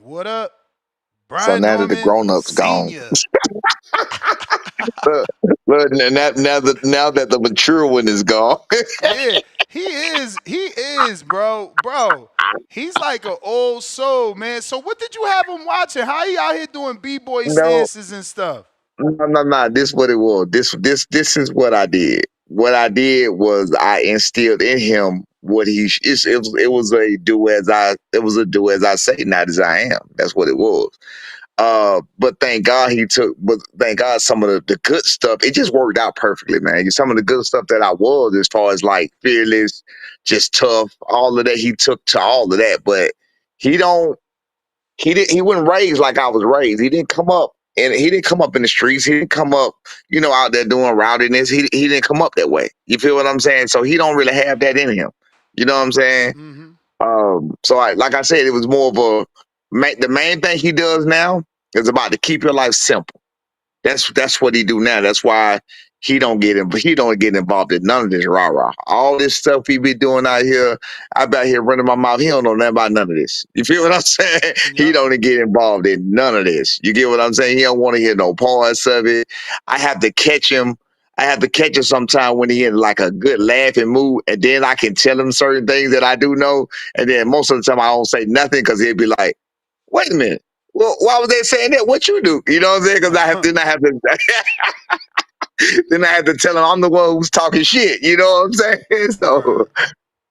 What up? So Brian now that the Norman grown-ups gone, Sr. look, look, now that the mature one is gone. Yeah, he is, bro. Bro, he's like an old soul, man. So what did you have him watching? How he out here doing B-boy No, stances and stuff? no, no, no. This what it was. This is what I did. What I did was I instilled in him what it was a do as I say, not as I am. That's what it was. But thank God some of the good stuff, it just worked out perfectly, man. Some of the good stuff that I was, as far as like fearless, just tough, all of that, he took to all of that. But he don't he wasn't raised like I was raised. He didn't come up in the streets. He didn't come up, out there doing rowdiness. He didn't come up that way. You feel what I'm saying? So he don't really have that in him. You know what I'm saying? Mm-hmm. So like I said, it was more of the main thing he does now is about to keep your life simple. That's what he do now. That's why he don't get involved in none of this rah rah. All this stuff he be doing out here, I be out here running my mouth. He don't know nothing about none of this. You feel what I'm saying? He Yep. don't get involved in none of this. You get what I'm saying? He don't want to hear no parts of it. I have to catch him. I have to catch him sometime when he in like a good laughing mood, and then I can tell him certain things that I do know. And then most of the time I don't say nothing because he'll be like, "Wait a minute. Well, why was they saying that? What you do?" You know what I'm saying? Because I have to then I had to tell him I'm the one who's talking shit. You know what I'm saying? So, Word.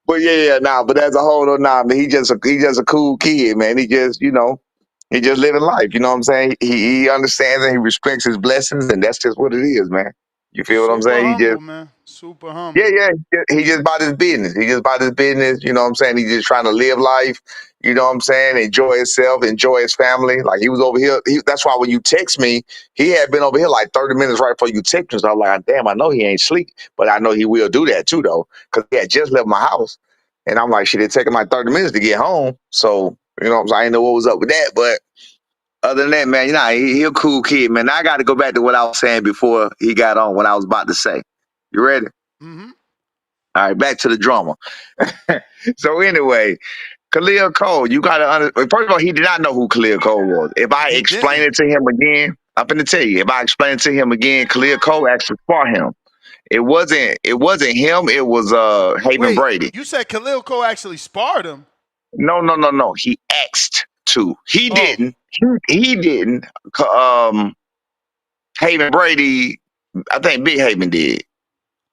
but yeah, nah. But as a whole, though, nah, man, he just a cool kid, man. He just living life. You know what I'm saying? He understands and he respects his blessings, and that's just what it is, man. You feel what I'm Super saying? humble, man. Super Yeah, humble. yeah. He just about his business. He just about his business. You know what I'm saying? He's just trying to live life. You know what I'm saying? Enjoy himself, enjoy his family. Like he was over here. That's why when you text me, he had been over here like 30 minutes right before you text me. So I'm like, damn, I know he ain't sleep, but I know he will do that too, though, because he had just left my house. And I'm like, shit, it taking my 30 minutes to get home. So, I didn't know what was up with that. But other than that, man, he a cool kid, man. Now I got to go back to what I was saying before he got on, what I was about to say. You ready? Mm-hmm. All right, back to the drama. So anyway, Khalil Cole, you gotta first of all, he did not know who Khalil Cole was. If I He explain didn't. it to him again, I'm gonna tell you, if I explain it to him again, Khalil Cole actually fought him. It wasn't him, it was Haven Wait, Brady. you said Khalil Cole actually sparred him? No, no, no, no. He asked to. He Oh, didn't. He didn't. Um Haven Brady, I think Big Haven did.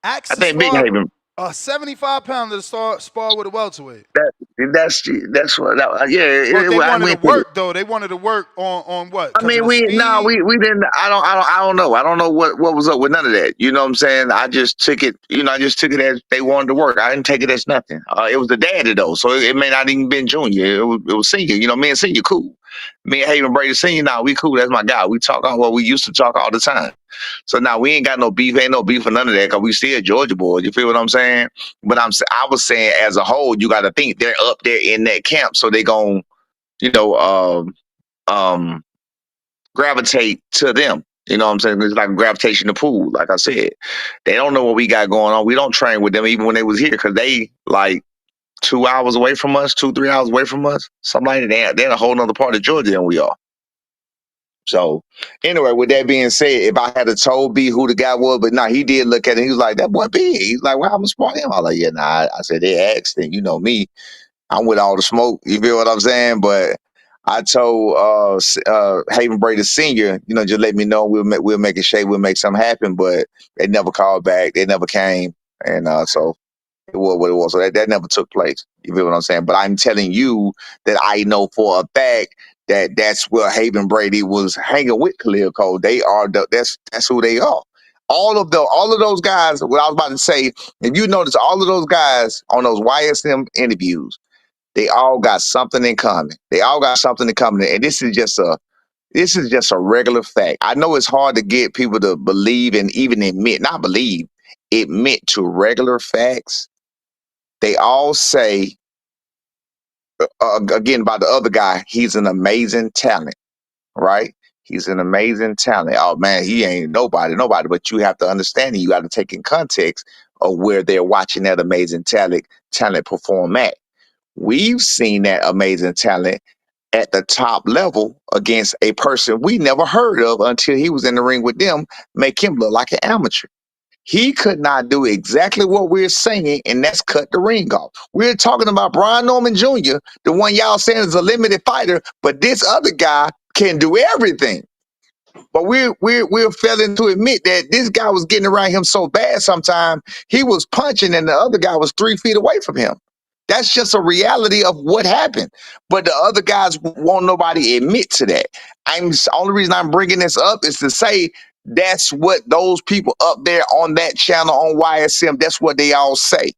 axe I to think Big spar Haven. a 75-pounder to spar with a welterweight. That, that's what. Yeah, But they I wanted to went. work though. They wanted to work on what? I Because of mean, the speed. we didn't. I don't know. I don't know what was up with none of that. You know what I'm saying? I just took it. I just took it as they wanted to work. I didn't take it as nothing. It was the daddy though, so it may not even been junior. It was senior. Me and senior cool. Me and Haven Brady senior, nah, we cool. That's my guy. We talk all well. We used to talk all the time. So now we ain't got no beef. Ain't no beef for none of that because we still Georgia boys. You feel what I'm saying? But I was saying as a whole, you got to think they're up there in that camp, so they gon' you know um gravitate to them. You know what I'm saying? It's like a gravitation to pool. Like I said, they don't know what we got going on. We don't train with them even when they was here because they like 2 hours away from us, 2-3 hours away from us. Something like that. They're in a whole nother part of Georgia than we are. So anyway, with that being said, if I had a told B who the guy was, but nah, he did look at it. He was like, "That boy B." He's like, "Well, I'm gonna spot him." I was like, "Yeah, nah." I said they asked, and you know me, I'm with all the smoke. You feel what I'm saying? But I told Haven Brady Senior, just let me know. We'll make a shape. We'll make something happen. But they never called back. They never came, and so it was what it was. So that never took place. You feel what I'm saying? But I'm telling you that I know for a fact that that's where Haven Brady was hanging with Khalil Cole. That's who they are. All of those guys. What I was about to say, if you notice, all of those guys on those YSM interviews, they all got something in common. They all got something in common, and this is just a regular fact. I know it's hard to get people to believe and even not believe, admit to regular facts. They all say again about the other guy, he's an amazing talent, right? He's an amazing talent. Oh man, he ain't nobody. But you have to understand, and you got to take in context of where they're watching that amazing talent perform at. We've seen that amazing talent at the top level against a person we never heard of until he was in the ring with them, make him look like an amateur. He could not do exactly what we're saying, and that's cut the ring off. We're talking about Brian Norman Jr., the one y'all saying is a limited fighter, but this other guy can do everything. But we're failing to admit that this guy was getting around him so bad sometimes he was punching and the other guy was 3 feet away from him. That's just a reality of what happened. But the other guys won't nobody admit to that. The only reason I'm bringing this up is to say that's what those people up there on that channel on YSM, that's what they all say.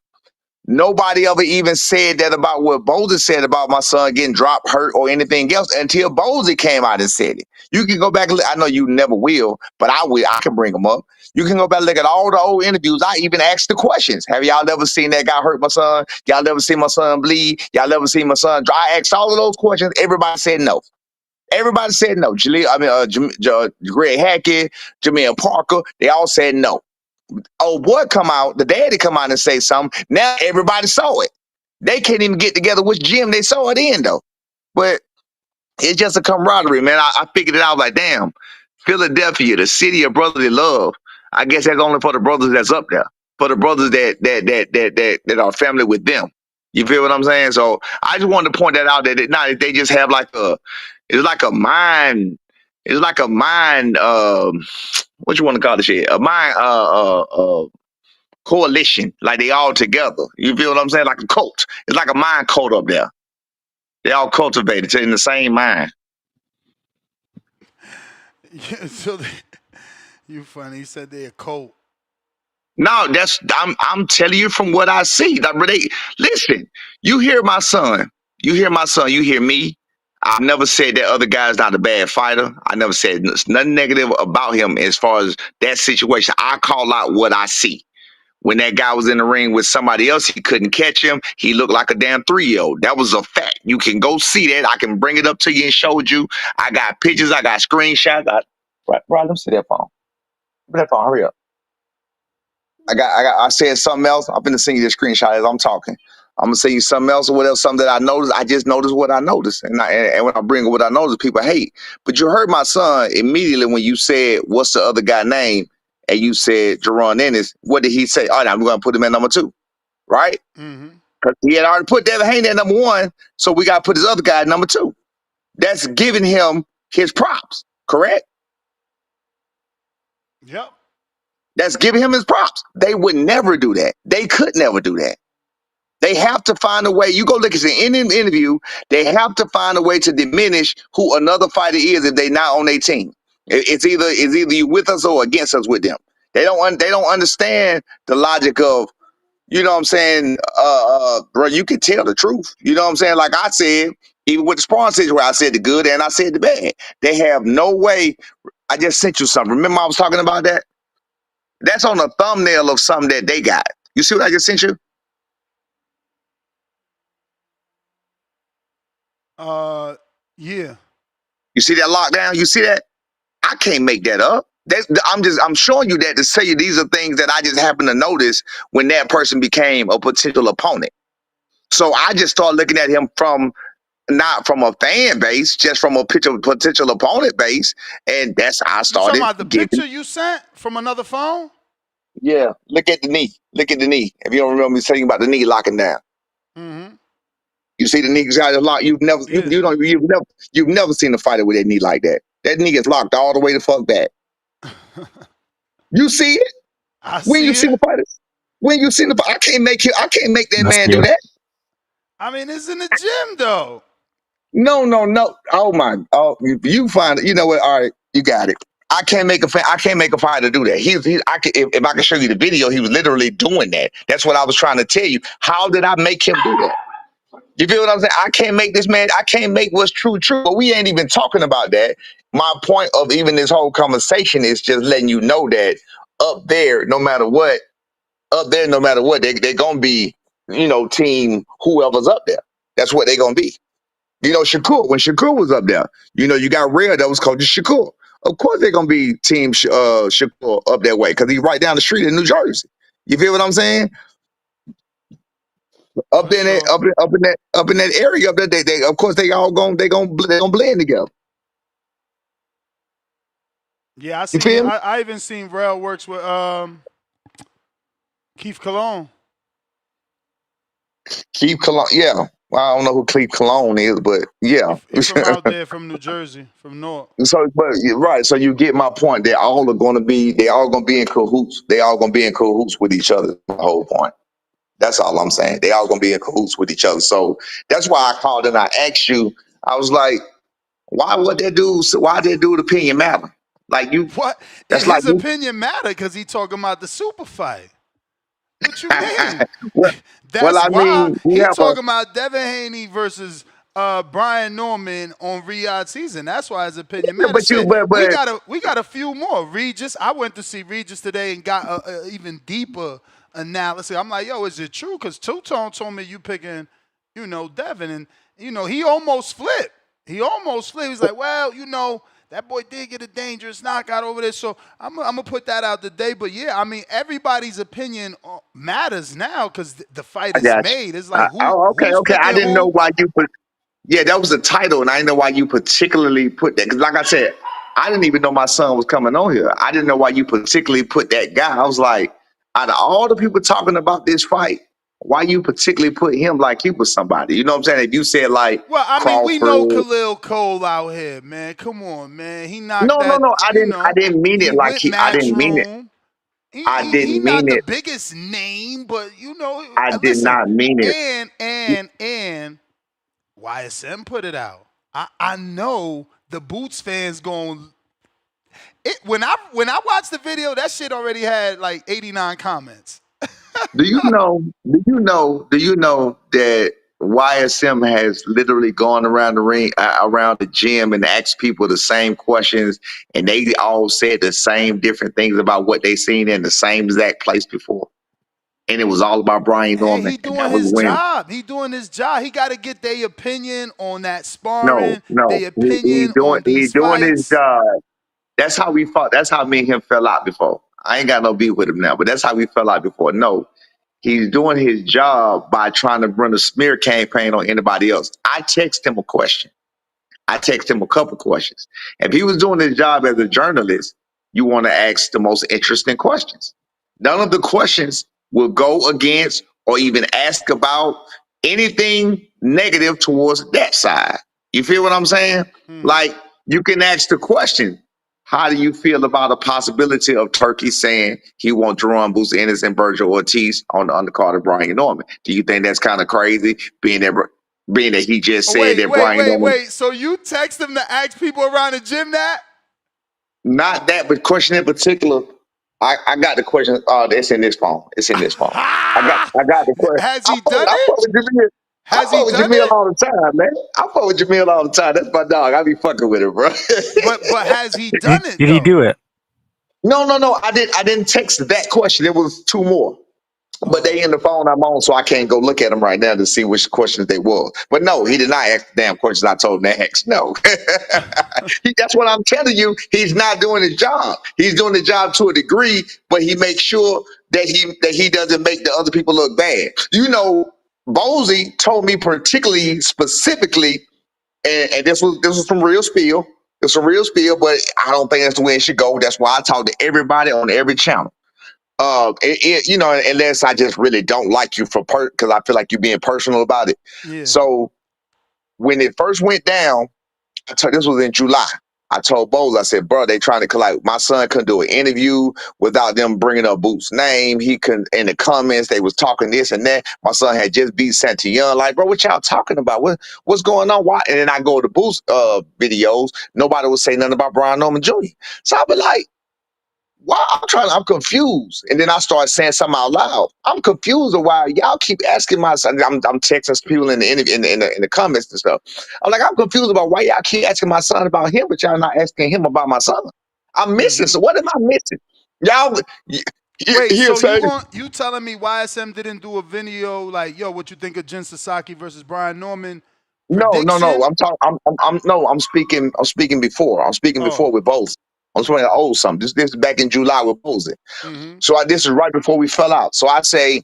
Nobody ever even said that about what Bozy said about my son getting dropped, hurt, or anything else until Bozy came out and said it. You can go back and look. I know you never will, but I will. I can bring them up. You can go back and look at all the old interviews. I even asked the questions. Have y'all ever seen that guy hurt my son? Y'all ever seen my son bleed? Y'all ever seen my son dry? I asked all of those questions. Everybody said no. Everybody said no. Greg Hackett, Jameel Parker, they all said no. Oh boy, come out, the daddy come out and say something. Now everybody saw it. They can't even get together which gym they saw it in though. But it's just a camaraderie, man. I figured it out like, damn, Philadelphia, the city of brotherly love. I guess that's only for the brothers that's up there, for the brothers that are family with them. You feel what I'm saying? So I just wanted to point that out that they just have it's like a mind, it's like a mind, what you want to call this shit? A mind, coalition, like they all together. You feel what I'm saying? Like a cult. It's like a mind cult up there. They all cultivated in the same mind. Yeah, so you funny. He said they a cult. No, I'm telling you from what I see. Listen, you hear my son. You hear my son. You hear me. I've never said that other guy's not a bad fighter. I never said nothing negative about him as far as that situation. I call out what I see. When that guy was in the ring with somebody else, he couldn't catch him. He looked like a damn 3-year-old. That was a fact. You can go see that. I can bring it up to you and show you. I got pictures. I got screenshots. Right, let me see that phone. Give me that phone. Hurry up. I said something else. I'm gonna send you this screenshot as I'm talking. I'm gonna send you something else or whatever, something that I noticed. I just noticed what I noticed. And when I bring up what I noticed, people hate. But you heard my son immediately when you said, what's the other guy name? And you said Jerron Ennis. What did he say? All right, I'm gonna put him at number 2, right? Mm-hmm. Because he had already put Devin Haney at number 1, so we gotta put his other guy at number 2. That's giving him his props, correct? Yep. That's giving him his props. They would never do that. They could never do that. They have to find a way. You go look at any interview. They have to find a way to diminish who another fighter is if they not on their team. It's either you with us or against us with them. They don't understand the logic of, you know what I'm saying, bro. You can tell the truth. You know what I'm saying. Like I said, even with the Spawn situation, where I said the good and I said the bad. They have no way. I just sent you something. Remember I was talking about that. That's on a thumbnail of something that they got. You see what I just sent you? Uh, yeah. You see that lockdown? You see that? I can't make that up. I'm showing you that to say you these are things that I just happened to notice when that person became a potential opponent. So I just started looking at him from not from a fan base, just from a potential opponent base, and that's how I You talking started about the giving. picture you sent from another phone? Yeah, look at the knee. Look at the knee. If you don't remember me saying about the knee locking down, Mm-hmm. you see the knee got locked. Yeah. You've never seen a fighter with that knee like that. That knee is locked all the way the fuck back. You see it I when you see see it. the fighter. When you see the, I can't make that That's man do good. that. I mean, it's in the gym though. No, no, no. Oh my. Oh, you find it. You know what? All right, you got it. I can't make a fighter do that. If I can show you the video, he was literally doing that. That's what I was trying to tell you. How did I make him do that? You feel what I'm saying? I can't make this man. I can't make what's true true. But we ain't even talking about that. My point of even this whole conversation is just letting you know that up there, no matter what, they're gonna be, team whoever's up there. That's what they're gonna be. Shakur, when Shakur was up there, you got Rare that was coaching Shakur. Of course they're gonna be team Shakur up that way because he's right down the street in New Jersey. You feel what I'm saying? up For there in that, sure. up in that area up there. They of course they gonna blend together. Yeah, I You seen. feel me? I even seen Rel works with Keith Cologne. Keith Cologne, yeah. Well, I don't know who Keith Cologne is, but yeah. He from out there, from New Jersey, from North. So, but you're right. So you get my point. They all gonna be in cahoots. They all gonna be in cahoots with each other. My whole point. That's all I'm saying. They all gonna be in cahoots with each other. So that's why I called and I asked you. I was like, why that dude opinion matter? Like you, What? that's like His opinion matter because he talking about the super fight. What you mean? well, well, That's I why mean, we he have a talking about Devin Haney versus Brian Norman on Riyadh season. That's why his opinion yeah, matters. Shit, but we got a few more. Regis, I went to see Regis today and got a even deeper analysis. I'm like, yo, is it true? Because Two Tone told me you picking, Devin, and he almost flipped. He almost flipped. He's like, well, that boy did get a dangerous knockout over there, so I'm gonna put that out today. But yeah, I mean, everybody's opinion matters now because the fight I is got you. made. It's like Okay, who's okay. I picking didn't know who. why you put. Yeah, that was the title, and I didn't know why you particularly put that. Because, like I said, I didn't even know my son was coming on here. I didn't know why you particularly put that guy. I was like, out of all the people talking about this fight, why you particularly put him like he was somebody? You know what I'm saying? If you said like Well, I mean, we know Crawford, Khalil Cole out here, man. Come on, man. He knocked no, no, that. no, I didn't mean He it like went I didn't mean it. Matchroom. I He didn't mean not the it. biggest name, but I did listen, not mean it. and YSM put it out. I know the Boots fans going. When I watched the video, that shit already had like 89 comments. Do you know? Do you know that YSM has literally gone around the ring, around the gym, and asked people the same questions, and they all said the same different things about what they seen in the same exact place before, and it was all about Brian Hey, Norman, he and doing that was his when. job. He doing his job. He got to get their opinion on that No, sparring, no, their opinion on he these doing his fights. job. That's how we fought. That's how me and him fell out before. I ain't got no beef with him now, but that's how we fell out before. No, he's doing his job by trying to run a smear campaign on anybody else. I text him a question. I text him a couple questions. If he was doing his job as a journalist, you want to ask the most interesting questions. None of the questions will go against or even ask about anything negative towards that side. You feel what I'm saying? Hmm. Like you can ask the question, how do you feel about a possibility of Turkey saying he wants Jerome Boots Ennis and Virgil Ortiz on the undercard of Brian Norman? Do you think that's kind of crazy, being that he just Oh, said that Brian Norman. wait. So you text him to ask people around the gym that? Not that, but question in particular. I got the question. It's in this phone. It's in this phone. I got the question. Has he done I fuck it? with Jamil. I Has he fuck with done Jamil it? all the time, man. I fuck with Jamil all the time. That's my dog. I be fucking with him, bro. But has he done it Did he though? do it? No. I didn't text that question. There was two more. But they Oh. in the phone I'm on, so I can't go look at them right now to see which questions they were. But no, he did not ask the damn questions I told him to ask. No. That's what I'm telling you. He's not doing his job. He's doing the job to a degree, but he makes sure that he doesn't make the other people look bad. Bosey told me particularly specifically, and this was from real spiel. It's a real spiel, but I don't think that's the way it should go. That's why I talk to everybody on every channel. Unless I just really don't like you because I feel like you're being personal about it. Yeah. So when it first went down, this was in July. I told Bose, I said, bro, they trying to collect. My son couldn't do an interview without them bringing up Boots' name. He couldn't, in the comments, they was talking this and that. My son had just beat Santillon. Like, bro, what y'all talking about? What's going on? Why? And then I go to Boots videos. Nobody would say nothing about Brian Norman Jr. So I be like, why I'm confused. And then I started saying something out loud. I'm confused of why y'all keep asking my son. I'm texting people in the comments and stuff. I'm like, I'm confused about why y'all keep asking my son about him, but y'all not asking him about my son. I'm missing. Mm-hmm. So what am I missing? Y'all Wait, he'll so say, you telling me YSM didn't do a video like, yo, what you think of Jen Sasaki versus Brian Norman no. prediction? I'm talking I'm no, I'm speaking before. I'm speaking before Oh. with both. I'm speaking old something. This is back in July with Posey. Mm-hmm. So this is right before we fell out. So I say,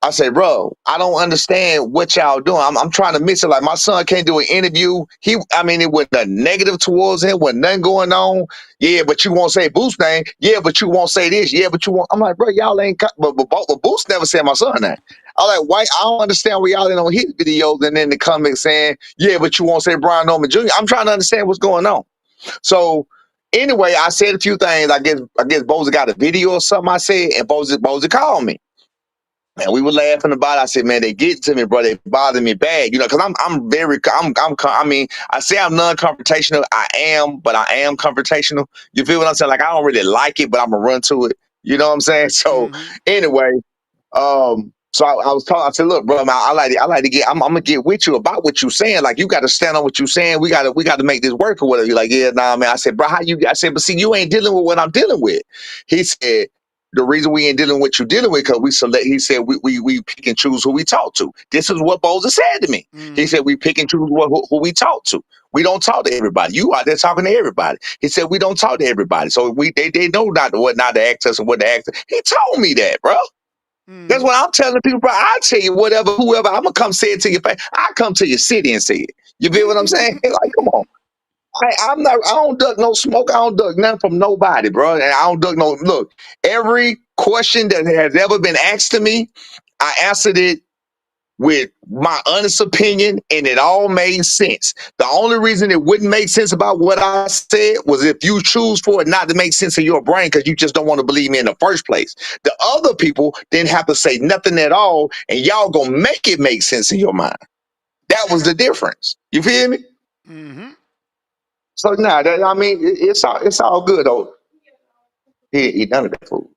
I say, bro, I don't understand what y'all doing. I'm trying to mix it. Like my son can't do an interview. I mean, it wasn't a negative towards him. Wasn't nothing going on. Yeah, but you won't say Boost name. Yeah, but you won't say this. Yeah, but you won't. I'm like, bro, y'all ain't. But Boost never said my son name. I'm like, why? I don't understand why y'all ain't on his videos and then the comments saying, yeah, but you won't say Brian Norman Jr. I'm trying to understand what's going on. So anyway, I said a few things. I guess Boza got a video or something I said, and Boza called me. And we were laughing about it. I said, man, they get to me, bro. They bother me bad, because I mean, I say I'm non-confrontational. I am, but I am confrontational. You feel what I'm saying? Like, I don't really like it, but I'm gonna run to it. You know what I'm saying? So Mm-hmm. anyway, so I was talking. I said, "Look, bro, man, I like to get. I'm gonna get with you about what you're saying. Like, you got to stand on what you're saying. We got to make this work or whatever." You're like, "Yeah, nah, man." I said, "Bro, how you?" I said, "But see, you ain't dealing with what I'm dealing with." He said, "The reason we ain't dealing with what you're dealing with because we select." He said, "We pick and choose who we talk to." This is what Boza said to me. He Mm-hmm. said, "We pick and choose who we talk to. We don't talk to everybody. You out there talking to everybody." He said, "We don't talk to everybody, so they know not to ask us and what to ask us." He told me that, bro. That's Mm-hmm. what I'm telling people, bro. I tell you whatever, whoever, I'm gonna come say it to your face. I come to your city and say it. You feel what I'm saying? Like, come on. I don't duck no smoke. I don't duck nothing from nobody, bro. And I don't duck no look. Every question that has ever been asked to me, I answered it with my honest opinion, and it all made sense. The only reason it wouldn't make sense about what I said was if you choose for it not to make sense in your brain because you just don't want to believe me in the first place. The other people didn't have to say nothing at all, and y'all gonna make it make sense in your mind. That was the difference. You feel me? Mm-hmm. So now, I mean, it's all good though. He ain't eat none of that food.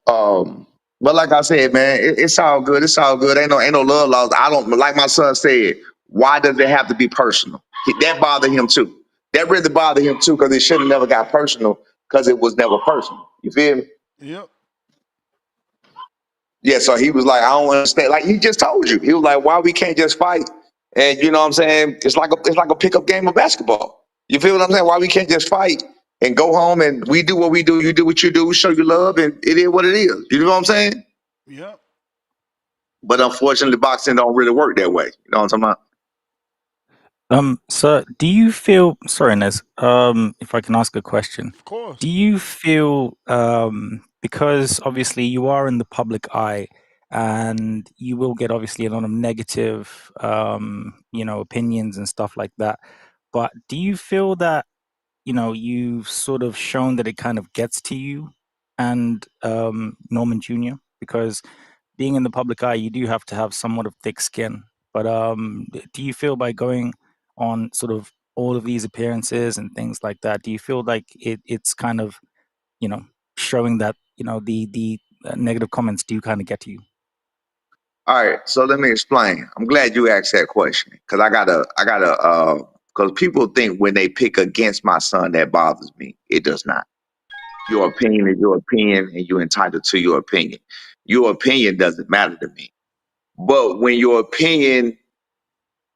Um, but like I said, man, it's all good. It's all good. Ain't no love lost. I don't like my son said. Why does it have to be personal? That bothered him too. That really bothered him too because it should have never got personal because it was never personal. You feel me? Yep. Yeah. So he was like, I don't understand. Like he just told you, he was like, why we can't just fight? And you know what I'm saying? It's like a pickup game of basketball. You feel what I'm saying? Why we can't just fight and go home and we do what we do, you do what you do, show you love, and it is what it is. You know what I'm saying? Yep. But unfortunately, boxing don't really work that way. You know what I'm talking about? So do you feel, sorry, Nez, if I can ask a question, Of course. do you feel, because obviously you are in the public eye and you will get obviously a lot of negative, opinions and stuff like that, but do you feel that, you've sort of shown that it kind of gets to you and Norman Jr.? Because being in the public eye, you do have to have somewhat of thick skin. But do you feel by going on sort of all of these appearances and things like that, do you feel like it's kind of, you know, showing that, the negative comments do kind of get to you? All right. So let me explain. I'm glad you asked that question because because people think when they pick against my son, that bothers me. It does not. Your opinion is your opinion, and you're entitled to your opinion. Your opinion doesn't matter to me. But when your opinion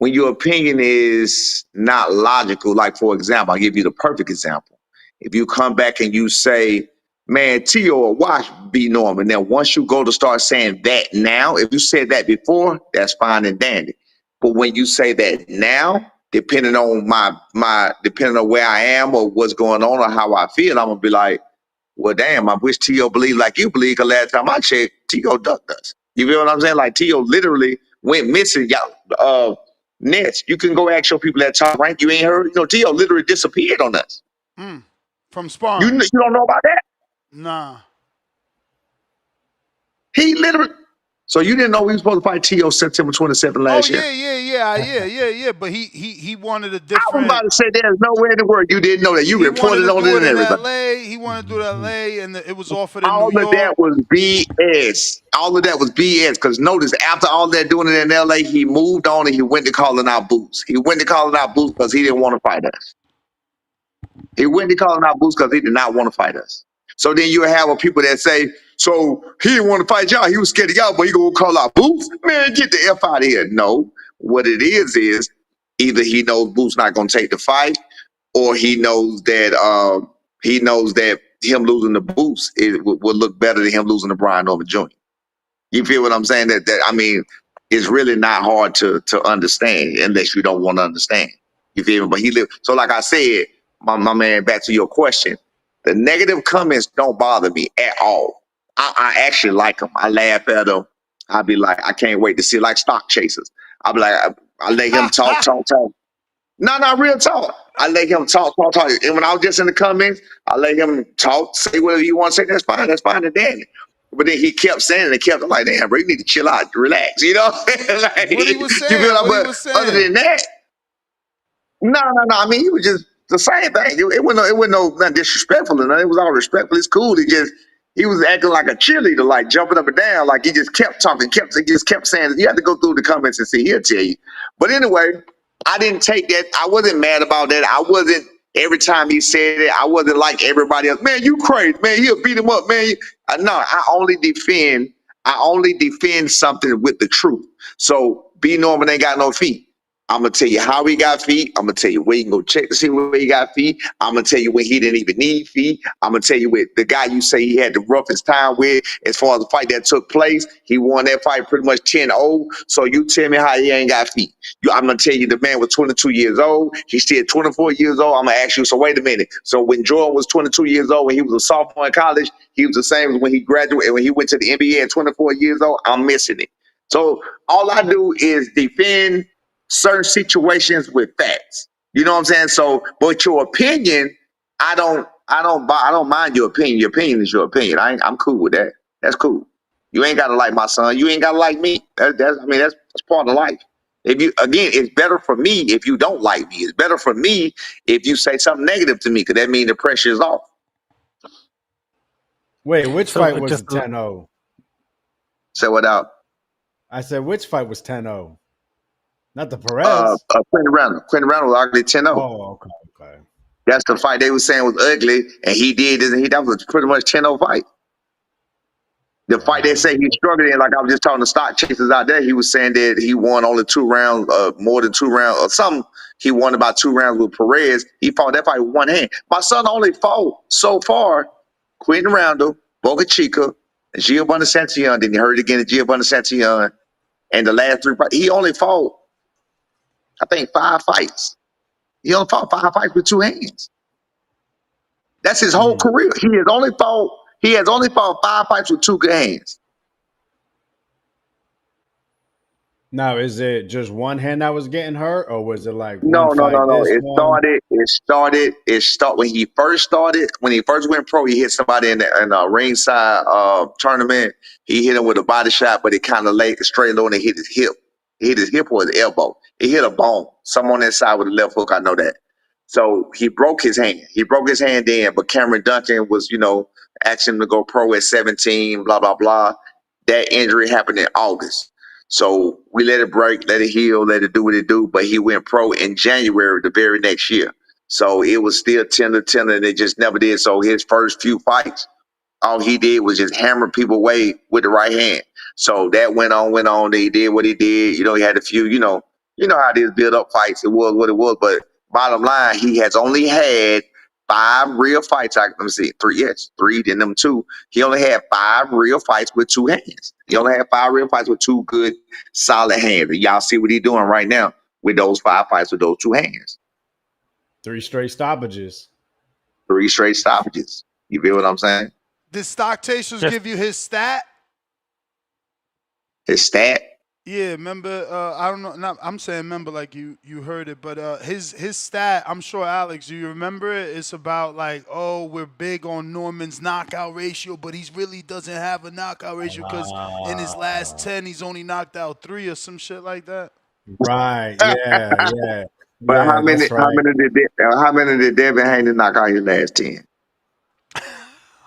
is not logical, like for example, I'll give you the perfect example. If you come back and you say, man, Tio or Wash be Norman, then once you go to start saying that now, if you said that before, that's fine and dandy. But when you say that now, depending on depending on where I am or what's going on or how I feel, I'm gonna be like, well, damn, I wish T.O. believed like you believe, because last time I checked, T.O. ducked us. You feel what I'm saying? Like, T.O. literally went missing. Y'all, Nets, you can go ask your people that top rank. You ain't heard? T.O. literally disappeared on us. Mm. From You, sparring. you don't know about that? Nah. He literally. So you didn't know we were supposed to fight T.O. September 27th Oh last year? yeah, yeah, yeah, yeah. But he wanted a I was about different. to say there's nowhere in the world you didn't know that. You He wanted reported to on do it it and in everything. L.A. He wanted to do it in L.A. and it was offered in New All of that York. was BS. All of that was BS. Because notice, after all that doing it in LA, he moved on and he went to calling out boots. He went to calling out boots because he didn't want to fight us. He went to calling out boots because he did not want to fight us. So then you have people that say, so he didn't want to fight y'all. He was scared of y'all, but he gonna call out boots? Man, get the F out of here. No. What it is either he knows Boots not gonna take the fight, or he knows that him losing the Boots will look better than him losing to Brian Norman Jr. You feel what I'm saying? That I mean, it's really not hard to understand unless you don't want to understand. You feel me? But he lived. So like I said, my man, back to your question, the negative comments don't bother me at all. I actually like them. I laugh at them. I'll be like, I can't wait to see, like stock chasers. I'll be like, I let him talk. No, no, real talk. I let him talk. And when I was just in the comments, I let him talk, say whatever you want to say. That's fine. That's fine. And then, but then he kept saying it and kept, I'm like, damn, bro, you need to chill out, relax, you know? Like, What he was you saying? feel like, What he but was other saying? than that, no, no, no. I mean, he was just the same thing. It wasn't no nothing disrespectful or nothing. It was all respectful. It's cool. He was acting like a cheerleader, like jumping up and down, like he just kept talking, he just kept saying. You have to go through the comments and see. He'll tell you. But anyway, I didn't take that. I wasn't mad about that. I wasn't. Every time he said it, I wasn't like everybody else. Man, you crazy, man. He'll beat him up, man. No, I only defend. I only defend something with the truth. So B Norman ain't got no feet. I'm gonna tell you how he got feet. I'm gonna tell you where you can go check to see where he got feet. I'm gonna tell you when he didn't even need feet. I'm gonna tell you with the guy you say he had the roughest time with as far as the fight that took place. He won that fight pretty much 10-0. So you tell me how he ain't got feet. I'm gonna tell you the man was 22 years old. He's still 24 years old. I'm gonna ask you. So wait a minute. So when Jordan was 22 years old, when he was a sophomore in college, he was the same as when he graduated. When he went to the NBA at 24 years old, I'm missing it. So all I do is defend certain situations with facts. You know what I'm saying? So, but your opinion, I don't mind your opinion. Your opinion is your opinion. I'm cool with that. That's cool. You ain't gotta like my son. You ain't gotta like me. That's part of life. If you again, it's better for me if you don't like me. It's better for me if you say something negative to me, because that means the pressure is off. Wait, which So fight was just the 10-0? Say what out. I said, which fight was 10-0? Not the Perez. Quentin Randall. Quentin Randall was ugly 10-0. Oh, okay. That's the fight they were saying was ugly, and he did this, and that was pretty much 10-0 fight. The fight they say he struggled in, like I was just talking to stock chasers out there, he was saying that he won only 2 rounds, more than 2 rounds, or something. He won about 2 rounds with Perez. He fought that fight with one hand. My son only fought so far Quentin Randall, Boca Chica, and Giovanni Santillon. Then he heard it again at Giovanni Santillon. And the last 3 fights, he only fought, I think, 5 fights. He only fought 5 fights with 2 hands. That's his whole career. He has only fought 5 fights with 2 good hands. Now, is it just one hand that was getting hurt, or was it like No. one fight this one? It started when he first started. When he first went pro, he hit somebody in a ringside tournament. He hit him with a body shot, but it kind of laid straight low and it hit his hip. He hit his hip or his elbow. He hit a bone. Some on that side with a left hook. I know that. So he broke his hand. He broke his hand then, but Cameron Duncan was, asking him to go pro at 17, blah, blah, blah. That injury happened in August. So we let it break, let it heal, let it do what it do. But he went pro in January the very next year. So it was still tender, and it just never did. So his first few fights, all he did was just hammer people away with the right hand. So that went on. He did what he did. He had a few, how it is, build up fights. It was what it was. But bottom line, he has only had 5 real fights. Let me see, 3, yes, 3, then them 2. He only had 5 real fights with 2 hands. He only had 5 real fights with 2 good, solid hands. And y'all see what he's doing right now with those 5 fights with those 2 hands. 3 straight stoppages. 3 straight stoppages. You feel what I'm saying? Did Stock Chasers give you his stat? His stat? Yeah, remember, I don't know, I'm saying remember like you heard it, but his stat, I'm sure, Alex, do you remember it? It's about like, oh, we're big on Norman's knockout ratio, but he really doesn't have a knockout ratio because in his last 10, he's only knocked out 3 or some shit like that. Right, yeah. But Yeah, how many did Devin Haney knock out his last 10?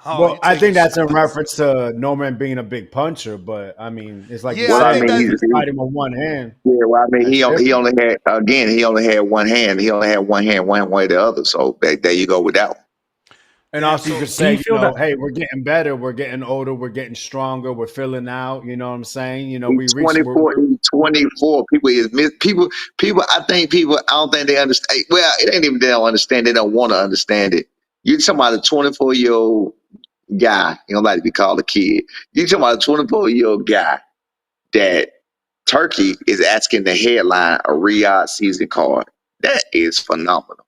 Well, I think that's in reference to Norman being a big puncher, but I mean, it's like you said, he's fighting with one hand. Yeah, well, I mean, he only had one hand. He only had one hand, one way or the other. So there you go with that one. And also, you could say, hey, we're getting better, we're getting older, we're getting stronger, we're filling out. You know what I'm saying? We reached 24. People. I don't think they understand. Well, it ain't even they don't understand. They don't want to understand it. You're talking about a 24-year-old guy. He don't like to be called a kid. You talking about a 24-year-old guy that Turkey is asking the headline a Riyadh season card. That is phenomenal.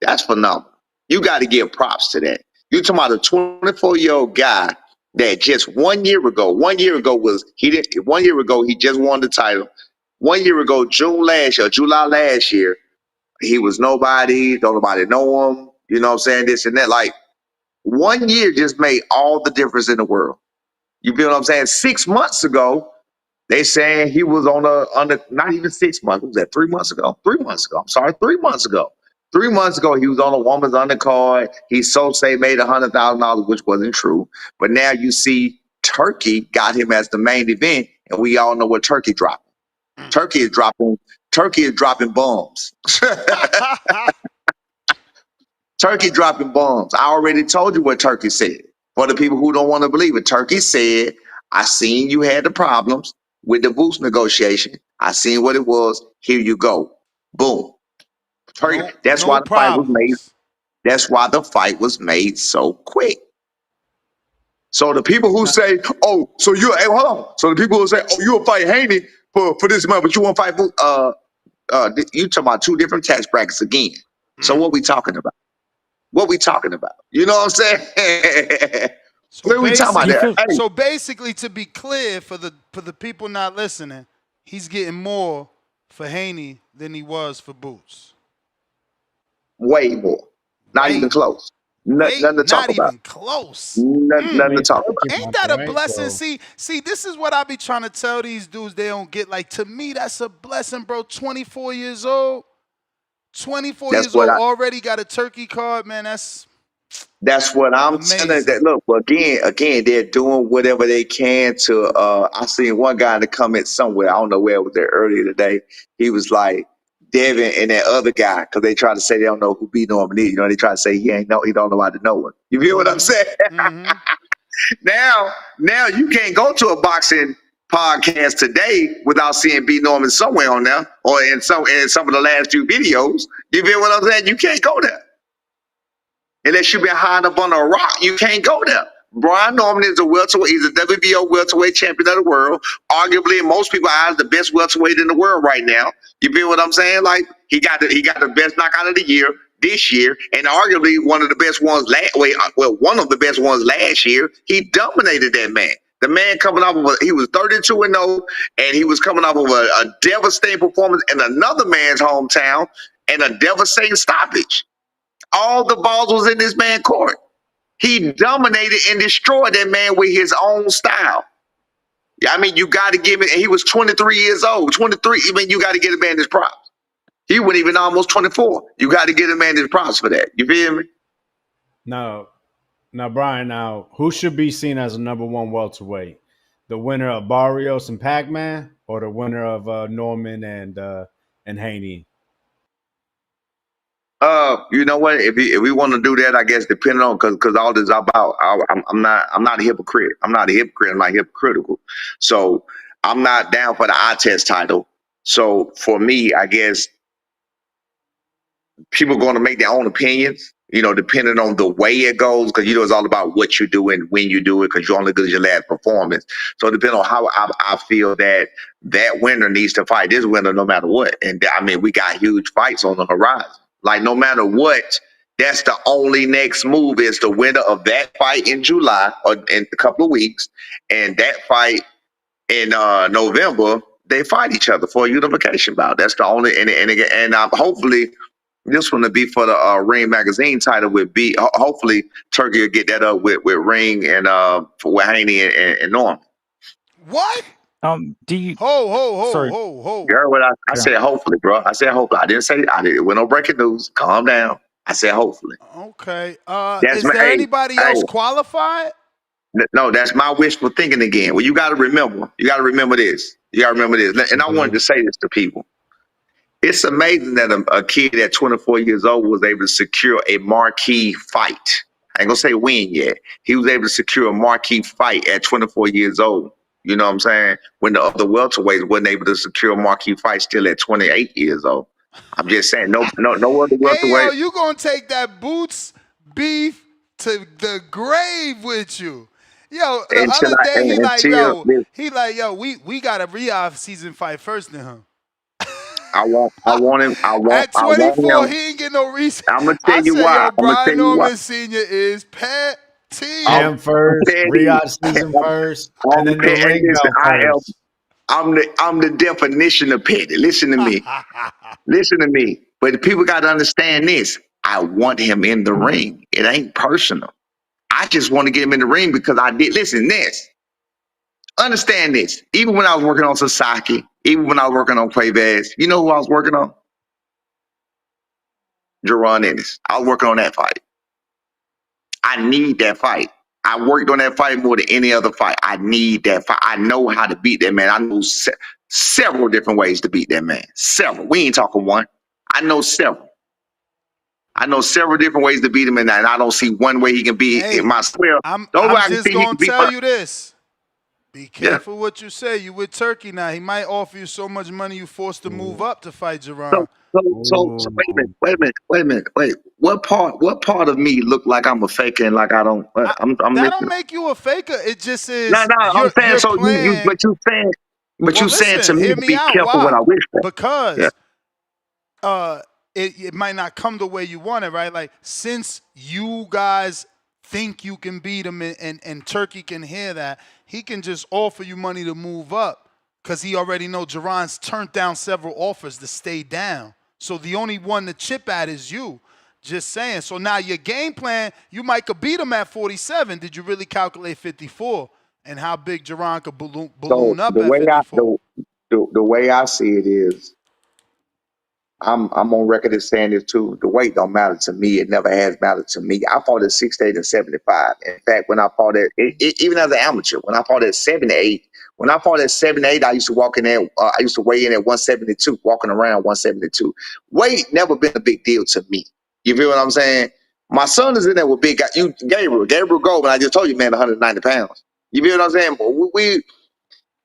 That's phenomenal. You got to give props to that. You talking about a 24-year-old guy that just 1 year ago, 1 year ago was he didn't 1 year ago he just won the title. 1 year ago, July last year, he was nobody, don't nobody know him, you know what I'm saying? This and that. Like 1 year just made all the difference in the world. You feel what I'm saying? 6 months ago, they saying he was on not even 6 months. What was that? 3 months ago? 3 months ago. I'm sorry, 3 months ago. 3 months ago, he was on a woman's undercard. He made $100,000, which wasn't true. But now you see Turkey got him as the main event, and we all know what Turkey dropping. Turkey is dropping bombs. Turkey dropping bombs. I already told you what Turkey said. For the people who don't want to believe it, Turkey said, I seen you had the problems with the boots negotiation. I seen what it was. Here you go. Boom. Turkey. That's why the fight was made. That's why the fight was made so quick. So the people who say, oh, so you hey, hold on. So the people who say, oh, you'll fight Haney for this month, but you won't fight you talking about two different tax brackets again. So what we talking about? What we talking about? You know what I'm saying? What we talking about there? Hey. So basically, to be clear for the people not listening, he's getting more for Haney than he was for Boots. Way more. Not even close. Nothing to talk about. Not even close. Nothing to talk about. Ain't that a blessing? See, this is what I be trying to tell these dudes they don't get. Like, to me, that's a blessing, bro. 24 years old. 24 years old, already got a Turkey card, man. That's what I'm saying. That look, again, they're doing whatever they can to. I seen one guy in the comments somewhere. I don't know where it was there earlier today. He was like Devin and that other guy because they try to say they don't know who B Norman is. You know, they try to say he don't know how to know him. You feel what I'm saying? Now you can't go to a boxing podcast today without seeing B Norman somewhere on there or in some of the last few videos. You feel what I'm saying? You can't go there. Unless you've been high up on a rock, you can't go there. Brian Norman is a welterweight. He's a WBO welterweight champion of the world. Arguably, in most people's eyes, the best welterweight in the world right now. You feel what I'm saying? Like he got the best knockout of the year this year, and arguably one of the best ones one of the best ones last year. He dominated that man. The man coming off of he was 32-0, and he was coming off of a devastating performance in another man's hometown and a devastating stoppage. All the balls was in this man's court. He dominated and destroyed that man with his own style. I mean, you got to give it. And he was 23 years old. 23. I mean, you got to get a man his props. He wasn't even almost 24. You got to get a man his props for that. You feel me? Now, Brian. Now, who should be seen as a number one welterweight? The winner of Barrios and Pac-Man, or the winner of Norman and Haney? You know what? If we want to do that, I guess depending on because all this is about. I'm not a hypocrite. I'm not hypocritical. So I'm not down for the eye test title. So for me, I guess people are going to make their own opinions. You know, depending on the way it goes, because you know it's all about what you do and when you do it, because you're only good as your last performance. So depending on how I feel that winner needs to fight this winner no matter what. And I mean, we got huge fights on the horizon. Like no matter what, that's the only next move is the winner of that fight in July or in a couple of weeks, and that fight in November. They fight each other for a unification bout. That's the only and hopefully. This one to be for the Ring magazine title with B. Hopefully, Turkey will get that up with Ring and with Haney and Norm. What? Do you? Ho. You heard what I said? Hopefully, bro. I said hopefully. I didn't say I didn't. We're no breaking news. Calm down. I said hopefully. Okay. Is there anybody else qualified? No, that's my wishful thinking again. Well, you got to remember. You got to remember this. And I wanted to say this to people. It's amazing that a kid at 24 years old was able to secure a marquee fight. I ain't gonna say win yet. He was able to secure a marquee fight at 24 years old. You know what I'm saying? When the other welterweights wasn't able to secure a marquee fight still at 28 years old. I'm just saying, no other welterweight. Hey, yo, you gonna take that Boots beef to the grave with you. Yo, the until other I day until this, he like, yo, we got a re-off season fight first than him. want him. At I want 24, him. he ain't get no reason. I'm gonna tell I you say, why. yo, I'm gonna tell Brian you why. Norman Sr. is petty. I'm Camp first, petty. Riyadh season first, and I'm then the petty. Hey, ring listen, belt first. I'm the definition of petty. Listen to me. Listen to me. But the people got to understand this. I want him in the ring. It ain't personal. I just want to get him in the ring because I did. Listen, this. Understand this. Even when I was working on Sasaki, even when I was working on Quaves, you know who I was working on? Jerron Ennis. I was working on that fight. I need that fight. I worked on that fight more than any other fight. I need that fight. I know how to beat that man. I know several different ways to beat that man. Several. We ain't talking one. I know several. I know several different ways to beat him, and I don't see one way he can beat Hey, myself. The only way I'm I can just see he gonna can beat tell my, you this. Be yeah. careful what you say. You with Turkey now. He might offer you so much money you forced to move Ooh. up to fight So, Jerron. so wait a minute. What part of me look like I'm a faker and like I don't? I'm That missing. don't make you a faker. It just No, is no, I'm saying your so. plan. But Well, you saying to listen, me hear to me be out. careful what Why? I wish for. Yeah. Because uh it might not come the way you want it, right? Like since you guys think you can beat him and Turkey can hear that, he can just offer you money to move up because he already know Jerron's turned down several offers to stay down. So the only one to chip at is you. Just saying. So now your game plan, you might could beat him at 47. Did you really calculate 54? And how big Jerron could So balloon up at 54? the way I see it is, I'm on record as saying this too. The weight don't matter to me. It never has mattered to me. I fought at 68 and 75. In fact, when I fought even as an amateur, when I fought at 78, I used to walk in there. I used to weigh in at 172, walking around 172. Weight never been a big deal to me. You feel what I'm saying? My son is in there with big guy. Gabriel Goldman. I just told you, man, 190 pounds. You feel what I'm saying? But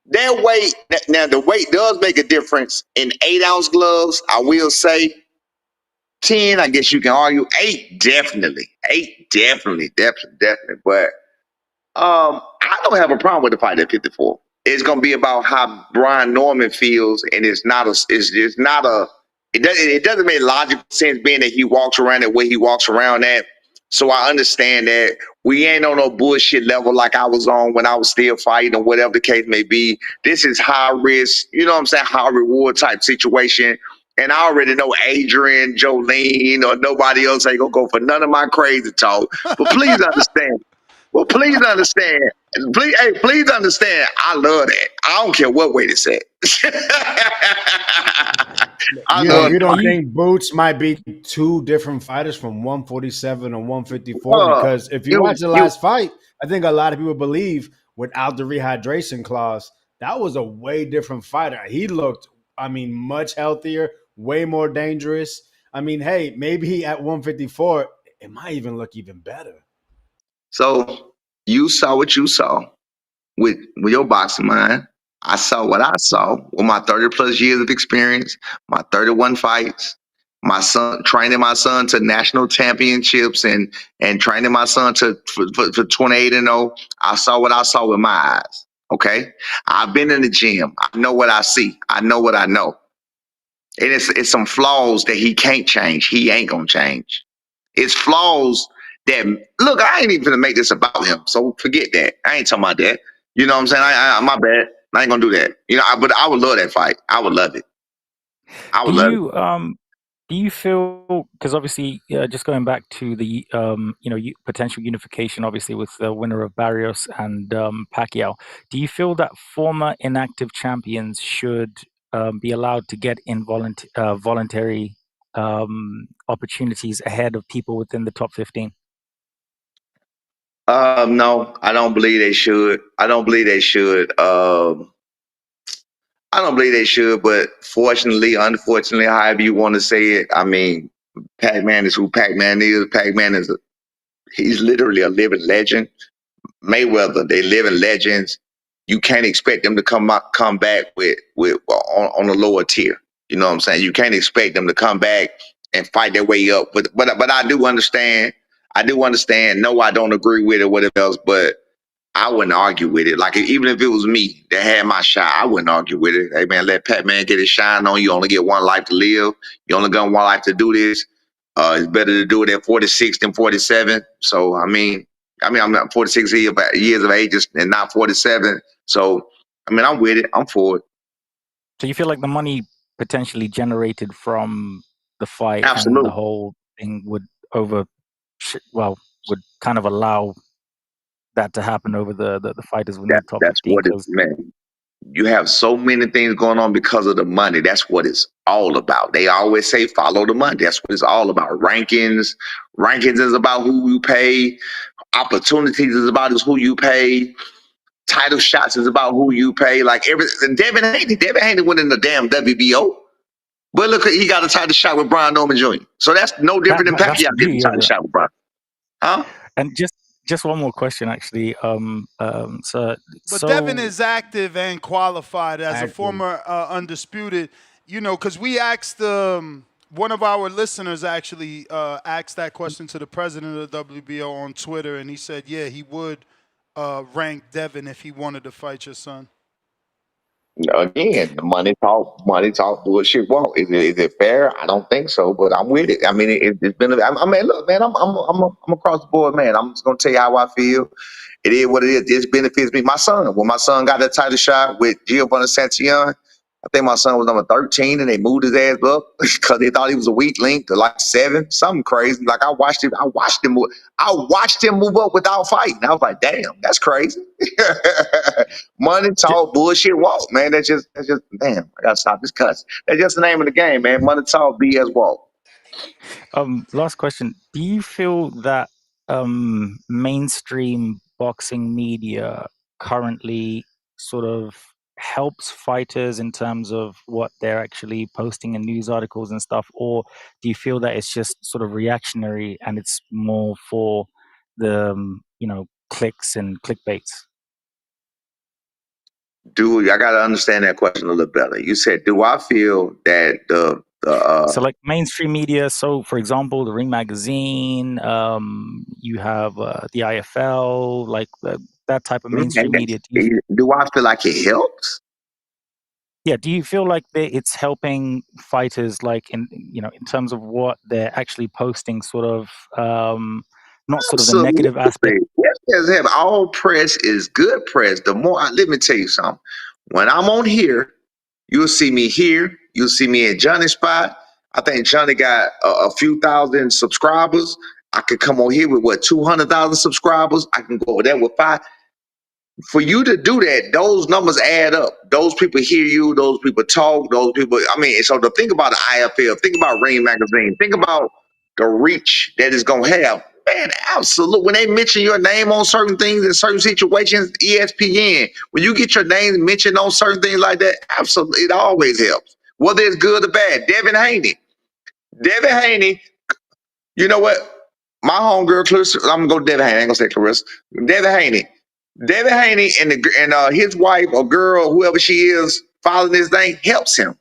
their weight, now the weight does make a difference. In 8-ounce gloves, I will say 10, I guess you can argue. 8, definitely. 8, definitely. But I don't have a problem with the fight at 54. It's gonna be about how Brian Norman feels, and it doesn't make logical sense being that he walks around at where he walks around at. So I understand that we ain't on no bullshit level like I was on when I was still fighting or whatever the case may be. This is high risk, you know what I'm saying, high reward type situation. And I already know Adrian, Jolene, or nobody else ain't gonna go for none of my crazy talk. But please understand. Well, please understand. Please understand. I love that. I don't care what weight it's at. I love You Do don't you think Boots might be two different fighters from 147 and 154? uh, Because if you you watch the you last fight, I think a lot of people believe without the rehydration clause, that was a way different fighter. He looked, I mean, much healthier, way more dangerous. I mean, hey, maybe at 154, it might even look even better. so you saw what you saw with your boxing mind. I saw what I saw with my 30 plus years of experience, my 31 fights, my son training my son to national championships and training my son for 28 and 0. I saw what I saw with my eyes. Okay. I've been in the gym. I know what I see. I know what I know. And it's some flaws that he can't change. He ain't gonna change. It's flaws that look. I ain't even gonna make this about him. So forget that. I ain't talking about that. You know what I'm saying? My bad. I ain't gonna do that. You know, but I would love that fight. I would love it. I do would love it. you do you feel, because obviously just going back to the potential unification, obviously with the winner of Barrios and Pacquiao, do you feel that former inactive champions should be allowed to get voluntary opportunities ahead of people within the top 15? No, I don't believe they should. I don't believe they should. I don't believe they should. But fortunately, unfortunately, however you want to say it, I mean, Pac-Man is who Pac-Man is. Pac-Man is he's literally a living legend. Mayweather, they living legends. You can't expect them to come back with on a lower tier. You know what I'm saying? You can't expect them to come back and fight their way up. But I do understand. I do understand. No, I don't agree with it, whatever else, but I wouldn't argue with it. Like even if it was me that had my shot, I wouldn't argue with it. Hey man, let Pat-Man get his shine on. You only get one life to live. You only got one life to do this. It's better to do it at 46 than 47. So I'm not 46 years of age and not 47. So I'm with it. I'm for it. So you feel like the money potentially generated from the fight and the Absolutely. whole thing would would kind of allow that to happen over the fighters within the top That's 15 what it, because man. You have so many things going on because of the money. That's what it's all about. They always say follow the money. That's what it's all about. Rankings is about who you pay. Opportunities is about who you pay. Title shots is about who you pay. Like everything. Devin Haney went in the damn WBO. But look, he got a title shot with Brian Norman Jr. So that's no different than that's Pacquiao the getting a beauty of title it. shot with Brian. Huh? And just one more question, actually. But Devin is active and qualified as a Active. former undisputed. You know, because we asked one of our listeners actually asked that question to the president of the WBO on Twitter, and he said, yeah, he would rank Devin if he wanted to fight your son. Again, the money talk, bullshit walk. Is it fair? I don't think so, but I'm with it. I mean, it's been. Look, man, I'm across the board, man. I'm just gonna tell you how I feel. It is what it is. This benefits me. My son, when my son got that title shot with Giovanni Santillan, I think my son was number 13, and they moved his ass up because they thought he was a weak link to like 7, something crazy. Like I watched him move up without fighting. I was like, damn, that's crazy. Money talk, bullshit walk, man. That's just damn. I gotta stop this cuss. That's just the name of the game, man. Money talk, BS walk. Last question. Do you feel that mainstream boxing media currently sort of helps fighters in terms of what they're actually posting in news articles and stuff, or do you feel that it's just sort of reactionary and it's more for the clicks and clickbaits? I gotta understand that question a little better. You said, do I feel that So like mainstream media, so for example, the Ring Magazine, you have the IFL, like that type of mainstream media. do I feel like it helps? Do you feel like it's helping fighters, like in terms of what they're actually posting, sort of not sort of the negative aspect? Yes, all press is good press. Let me tell you something. When I'm on here, you'll see me here. You'll see me at Johnny's spot. I think Johnny got a few thousand subscribers. I could come on here with 200,000 subscribers. I can go over there with 5. For you to do that, those numbers add up. Those people hear you. Those people talk. So to think about the IFL, think about Ring Magazine, think about the reach that it's going to have. Man, absolutely. When they mention your name on certain things in certain situations, ESPN, when you get your name mentioned on certain things like that, absolutely, it always helps. Whether it's good or bad. Devin Haney, you know what? My homegirl, Clarissa, I'm going to go Devin Haney. I ain't going to say Clarissa. Devin Haney and his wife or girl, whoever she is, following this thing helps him.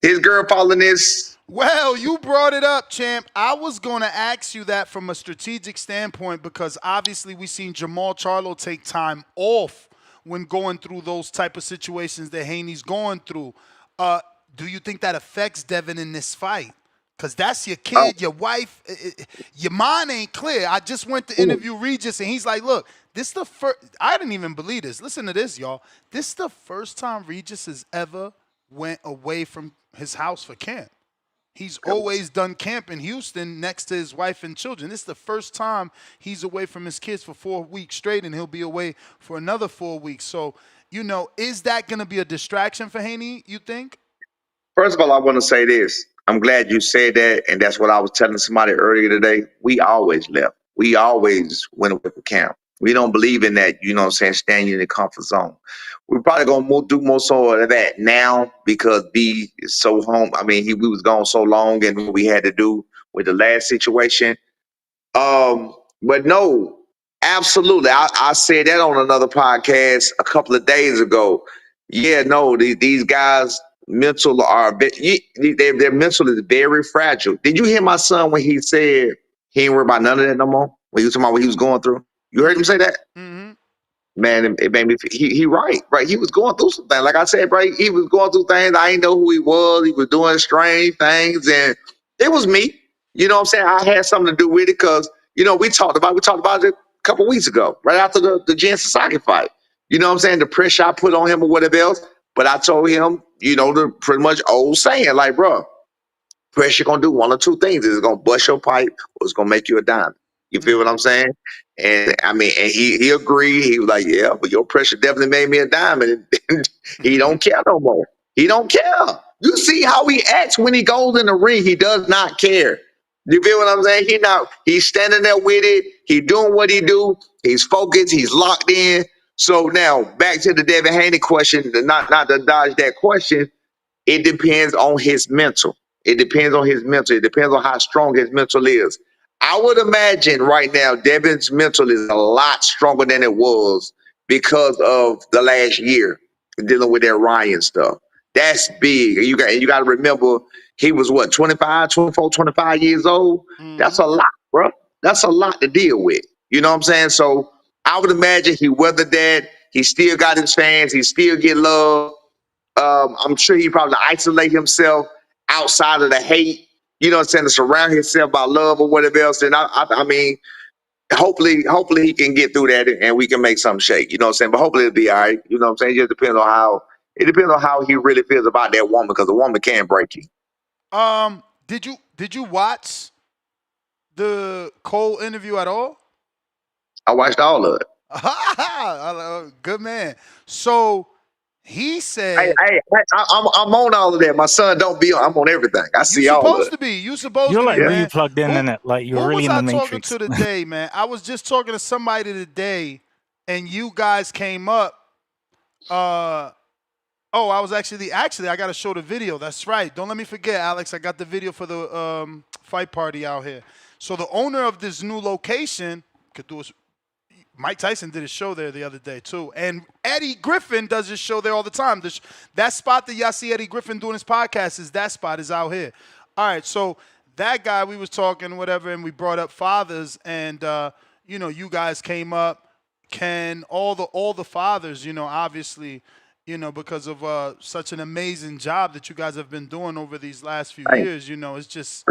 His girl following this. Well, you brought it up, champ. I was going to ask you that from a strategic standpoint because obviously we've seen Jamal Charlo take time off when going through those type of situations that Haney's going through. Do you think that affects Devin in this fight? Because that's your kid, your wife. Your mind ain't clear. I just went to interview Regis, and he's like, look, this is the first. I didn't even believe this. Listen to this, y'all. This is the first time Regis has ever went away from his house for camp. He's always done camp in Houston next to his wife and children. This is the first time he's away from his kids for 4 weeks straight, and he'll be away for another 4 weeks. So, is that going to be a distraction for Haney, you think? First of all, I want to say this. I'm glad you said that, and that's what I was telling somebody earlier today. We always left. We always went away from camp. We don't believe in that, staying in the comfort zone. We're probably going to do more so of that now because B is so home. We was gone so long and what we had to do with the last situation. But no, absolutely. I said that on another podcast a couple of days ago. Yeah, no, these guys' their mental is very fragile. Did you hear my son when he said He ain't worried about none of that no more. When he was talking about what he was going through, you heard him say that. Mm-hmm. Man, it made me. He right. He was going through some things. Like I said, right, he was going through things. I didn't know who he was. He was doing strange things, and it was me. You know what I'm saying? I had something to do with it because we talked about it a couple weeks ago, right after the Jen Sasaki fight. You know what I'm saying? The pressure I put on him or whatever else. But I told him, the pretty much old saying, like, bro, pressure gonna do one or two things. It's gonna bust your pipe or it's gonna make you a diamond. You feel what I'm saying? And I mean, and he agreed. He was like, yeah, but your pressure definitely made me a diamond. And he don't care no more. He don't care. You see how he acts when he goes in the ring. He does not care. You feel what I'm saying? He's standing there with it. He doing what he do. He's focused. He's locked in. So now back to the Devin Haney question, not to dodge that question. It depends on his mental. It depends on his mental. It depends on how strong his mental is. I would imagine right now Devin's mental is a lot stronger than it was because of the last year dealing with that Ryan stuff. That's big. You got to remember he was what, 25, 24, 25 years old? That's a lot, bro. That's a lot to deal with. You know what I'm saying? So I would imagine he weathered that. He still got his fans. He still get love. I'm sure he probably isolate himself outside of the hate, you know what I'm saying, to surround himself by love or whatever else. And I mean, hopefully he can get through that and we can make something shake, you know what I'm saying? But hopefully it'll be all right. You know what I'm saying? It depends on how he really feels about that woman, because a woman can break you. Did you watch the Cole interview at all? I watched all of it. Good man. So he said, I'm on all of that. My son don't be on. I'm on everything. I see all of supposed it. to be. You supposed You're to like be, really man. plugged in it. Like you're Who really was in I the talking matrix. to today, man? I was just talking to somebody today, and you guys came up. I was actually I got to show the video. That's right. Don't let me forget, Alex. I got the video for the fight party out here. So the owner of this new location could do us. Mike Tyson did a show there the other day too, and Eddie Griffin does his show there all the time. That spot that y'all see Eddie Griffin doing his podcast is out here. All right, so that guy, we was talking whatever, and we brought up fathers, and you guys came up. Can all the fathers, obviously, because of such an amazing job that you guys have been doing over these last few Hey, years, it's just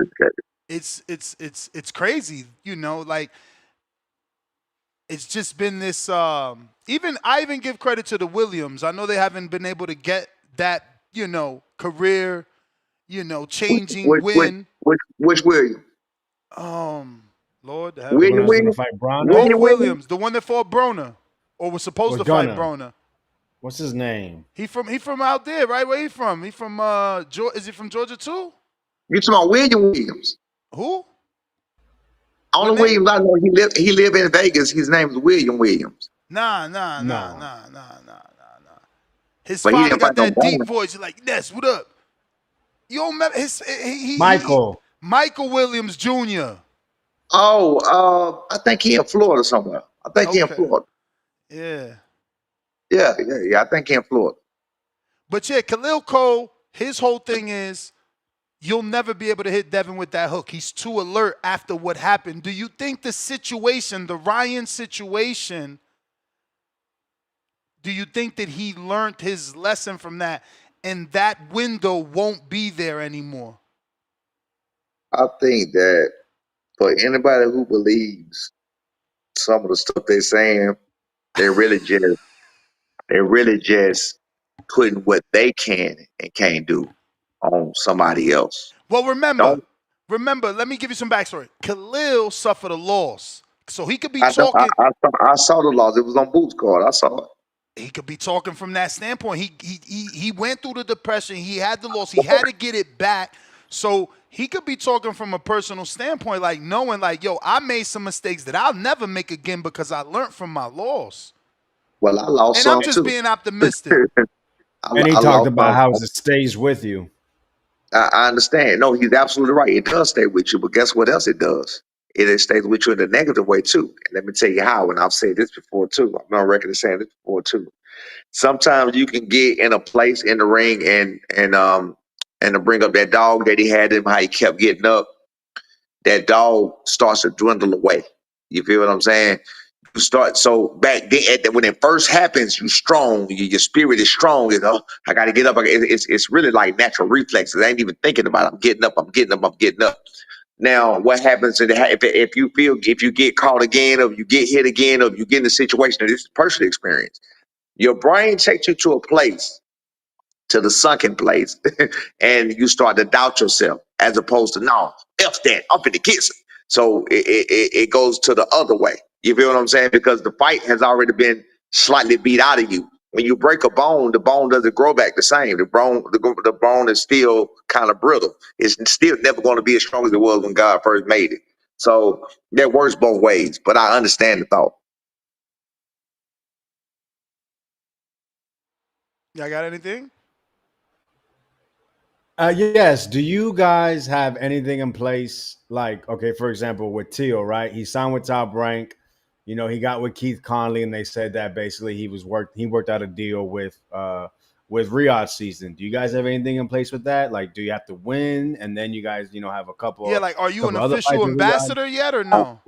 appreciate it's crazy, like. It's just been this. I even give credit to the Williams. I know they haven't been able to get that, career, changing Which win. William? Lord, The one William that's gonna Williams? fight Broner both William Williams? Williams, the one that fought Broner, or was supposed was to fight gonna. Broner. What's his name? He from out there, right? Where he from? He from is he from Georgia too? You talking about William Williams? Who? Only Williams I know, he live in Vegas. His name is William Williams. Nah. No. His But he father didn't fight got no that deep Broner. voice. You're like, Ness, what up? You don't remember Michael. Michael Williams Jr. Oh, I think he in Florida somewhere. I think he in Okay. Florida. Yeah. Yeah. I think he in Florida. But yeah, Khalil Cole, his whole thing is you'll never be able to hit Devin with that hook. He's too alert after what happened. Do you think the Ryan situation, do you think that he learned his lesson from that and that window won't be there anymore? I think that for anybody who believes some of the stuff they're saying, they're really just putting what they can and can't do on somebody else. Well, remember, Don't let me give you some backstory. Khalil suffered a loss. So he could be I don't talking. I saw the loss. It was on Boots card. I saw it. He could be talking from that standpoint. He went through the depression. He had the loss. He had to get it back. So he could be talking from a personal standpoint, like knowing, like, yo, I made some mistakes that I'll never make again because I learned from my loss. Well, I lost And some I'm just too. being optimistic. And he I talked lost about some. how it stays with you. I understand. No, he's absolutely right. It does stay with you, but guess what else it does? It stays with you in a negative way too. And let me tell you how. And I've said this before too. I'm on record of saying this before too. Sometimes you can get in a place in the ring and to bring up that dog that he had him, how he kept getting up. that dog starts to dwindle away. You feel what I'm saying? You start so back then when it first happens, you're strong. Your spirit is strong. You know, I got to get up. It's really like natural reflexes. I ain't even thinking about it. I'm getting up. I'm getting up. I'm getting up. Now, what happens if you get caught again, or you get hit again, or you get in a situation, and this is personal experience, your brain takes you to a place, to the sunken place, and you start to doubt yourself, as opposed to, no, F that, I'm finna get some. So it goes to the other way. You feel what I'm saying? Because the fight has already been slightly beat out of you. When you break a bone, the bone doesn't grow back the same. The bone is still kind of brittle. It's still never going to be as strong as it was when God first made it. So that works both ways, but I understand the thought. Y'all got anything? Yes. Do you guys have anything in place? Like, okay, for example, with Teal, right? He signed with Top Rank. You know, he got with Keith Conley, and they said that basically he worked out a deal with Riyadh season. Do you guys have anything in place with that? Like, do you have to win, and then you guys, have a Yeah, like, are you an couple other fights official with Riyadh? ambassador yet or I, no?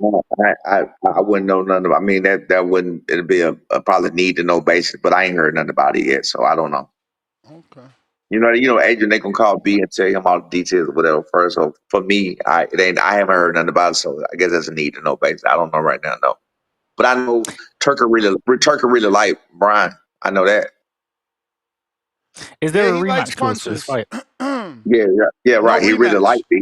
I wouldn't know nothing about. I mean, that wouldn't, it'd be a probably need to know basis, but I ain't heard nothing about it yet, so I don't know. Okay. Adrian, they gonna call B and tell him all the details or whatever first. So for me, I haven't heard nothing about it, so I guess that's a need to know basis. I don't know right now, no. But I know Turkey really like Brian. I know that. Is there Yeah, a he likes rematch clause for this punches. fight? Yeah, No right. He really rematch. liked B.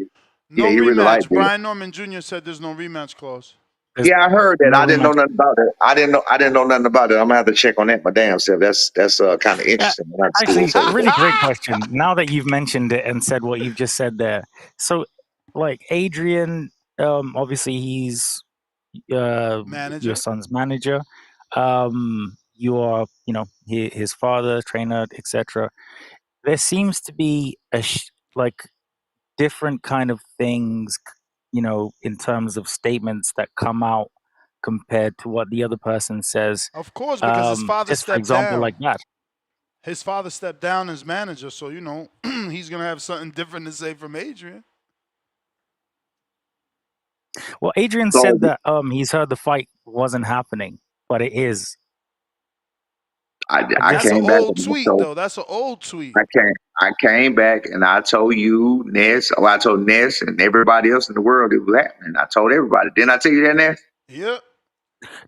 Yeah, No he really liked rematch. B. Brian Norman Jr. said there's no rematch clause. There's Yeah, I heard that. no I didn't know rematch. nothing about it. I didn't know nothing about it. I'm gonna have to check on that my damn self. That's kind of Yeah, interesting. I have to see actually, what's up with that. really great question. Now that you've mentioned it and said what you've just said there, so like Adrian, obviously he's your Manager. son's manager. You are, his father, trainer, etc. There seems to be like different kind of things, in terms of statements that come out compared to what the other person says. Of course, because his father Just for stepped example, like down. that. His father stepped down as manager, so he's gonna have something different to say from Adrian. Well, Adrian So said that he's heard the fight wasn't happening, but it is. I I That's guess an came back old and tweet, though. That's an old tweet. I came back and I told you, Ness, or I told Ness and everybody else in the world it was happening. I told everybody. Didn't I tell you that, Ness? Yep.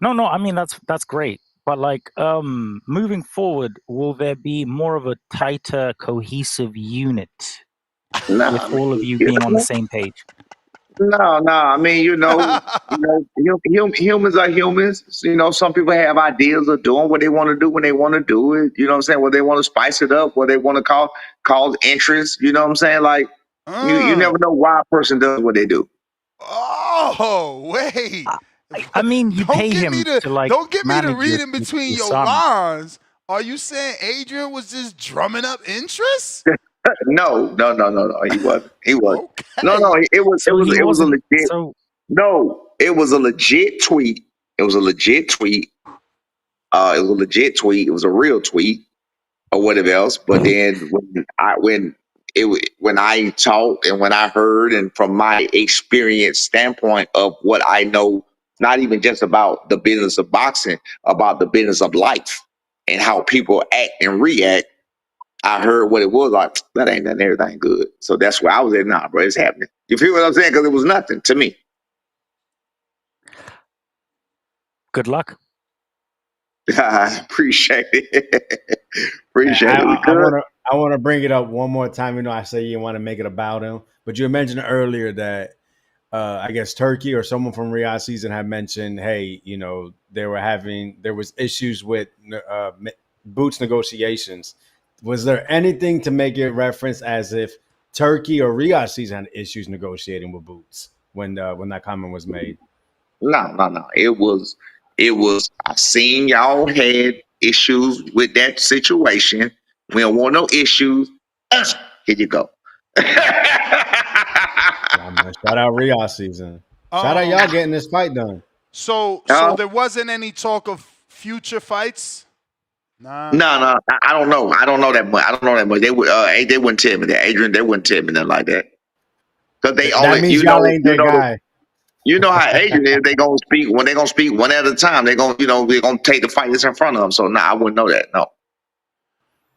no. I mean that's great, but like moving forward, will there be more of a tighter, cohesive unit No, with I all of mean, you being on the same page? no. I mean, humans are humans. Some people have ideas of doing what they want to do when they want to do it. You know what I'm saying? Where they want to spice it up, where they want to cause interest. You know what I'm saying? Like you uh. never know why a person does what they do. Oh, wait. I, I mean, you Don't pay get me him to to like don't get me to manage read in between your your son. lines. Are you saying Adrian was just drumming up interest? No. He wasn't. He wasn't. No. Okay. So he It was a wasn't. legit. So No, it was a legit tweet. It was a legit tweet. It was a legit tweet. It was a real tweet or whatever else. But then when I talked and when I heard and from my experience standpoint of what I know, not even just about the business of boxing, about the business of life and how people act and react. I heard what it was like. That ain't nothing. Everything good. So that's where I was at. Nah, bro, it's happening. You feel what I'm saying? Because it was nothing to me. good luck. I appreciate it. Appreciate I, it. We I good. want to I want to bring it up one more time. I say you want to make it about him, but you mentioned earlier that I guess Turkey or someone from Riyadh season had mentioned, hey, there was issues with boots negotiations. Was there anything to make it reference as if Turkey or Riyadh season had issues negotiating with boots when that comment was made? No. It was. I seen y'all had issues with that situation. We don't want no issues. Here you go. Yeah, man. Shout out Riyadh season. Shout out y'all Um. getting this fight done. So Uh, there wasn't any talk of future fights. Nah. no. I don't know. I don't know that much. I don't know that much. They wouldn't tell me that. Adrian, they wouldn't tell me nothing like that. because they That only, means y'all ain't that guy. you know how Adrian is. They gonna speak when they gonna speak one at a time. They gonna, they're gonna take the fight that's in front of them. So I wouldn't know that. No.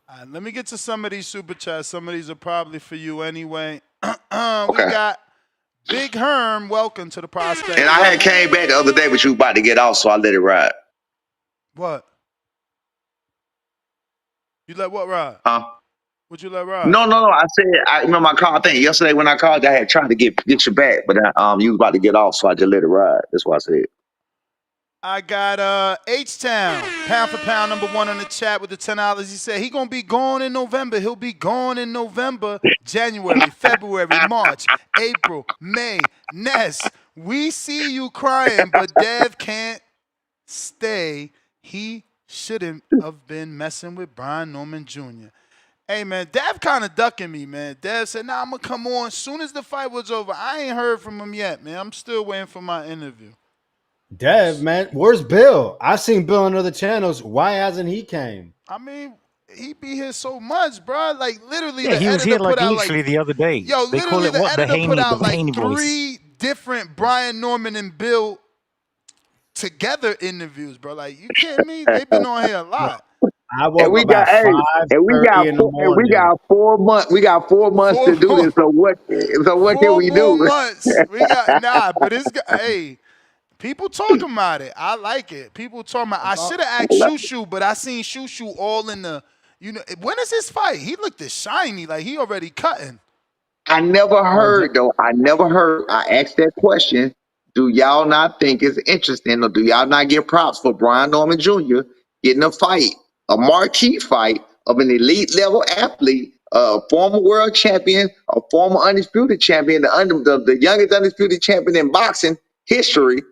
All right, let me get to some of these super chats. Some of these are probably for you anyway. We Okay. got Big Hearn. Welcome to the prospect. And I had came back the other day, but you about to get off, so I let it ride. What? You let what ride? Huh? What you let ride? No. I said I remember my call. I think yesterday when I called, I had tried to get you back, but you was about to get off, so I just let it ride. That's what I said. I got H-Town, pound for pound, #1 on the chat with the $10. He said he gonna be gone in November. He'll be gone in November, January, February, March, April, May. Ness, we see you crying, but Dev can't stay. He shouldn't have been messing with Brian Norman Jr. Hey, man, Dev kind of ducking me, man. Dev said, nah, I'm going to come on as soon as the fight was over. I ain't heard from him yet, man. I'm still waiting for my interview. Dev, man, where's Bill? I've seen Bill on other channels. Why hasn't he came? I mean, he be here so much, bro. Like, literally, Yeah, the he was editor here put like out, literally the other day. yo, They call literally, it the what? The editor put out, like, Haney voice. 3 different Brian Norman and Bill together interviews, bro. Like, you kidding me? They've been on here a lot. I And woke we up got at and we got 5:30 in the morning. we got 4 months. We got 4 months to do this. So what? What can 4 we more do? months. We got, but it's, hey, people talking about it. I like it. People talking about. I should have asked Shushu, but I seen Shushu all in the. When is his fight? He looked as shiny, like he already cutting. I never heard though. I never heard. I asked that question. Do y'all not think it's interesting, or do y'all not get props for Brian Norman Jr. getting a fight, a marquee fight of an elite level athlete, a former world champion, a former undisputed champion, the youngest undisputed champion in boxing history,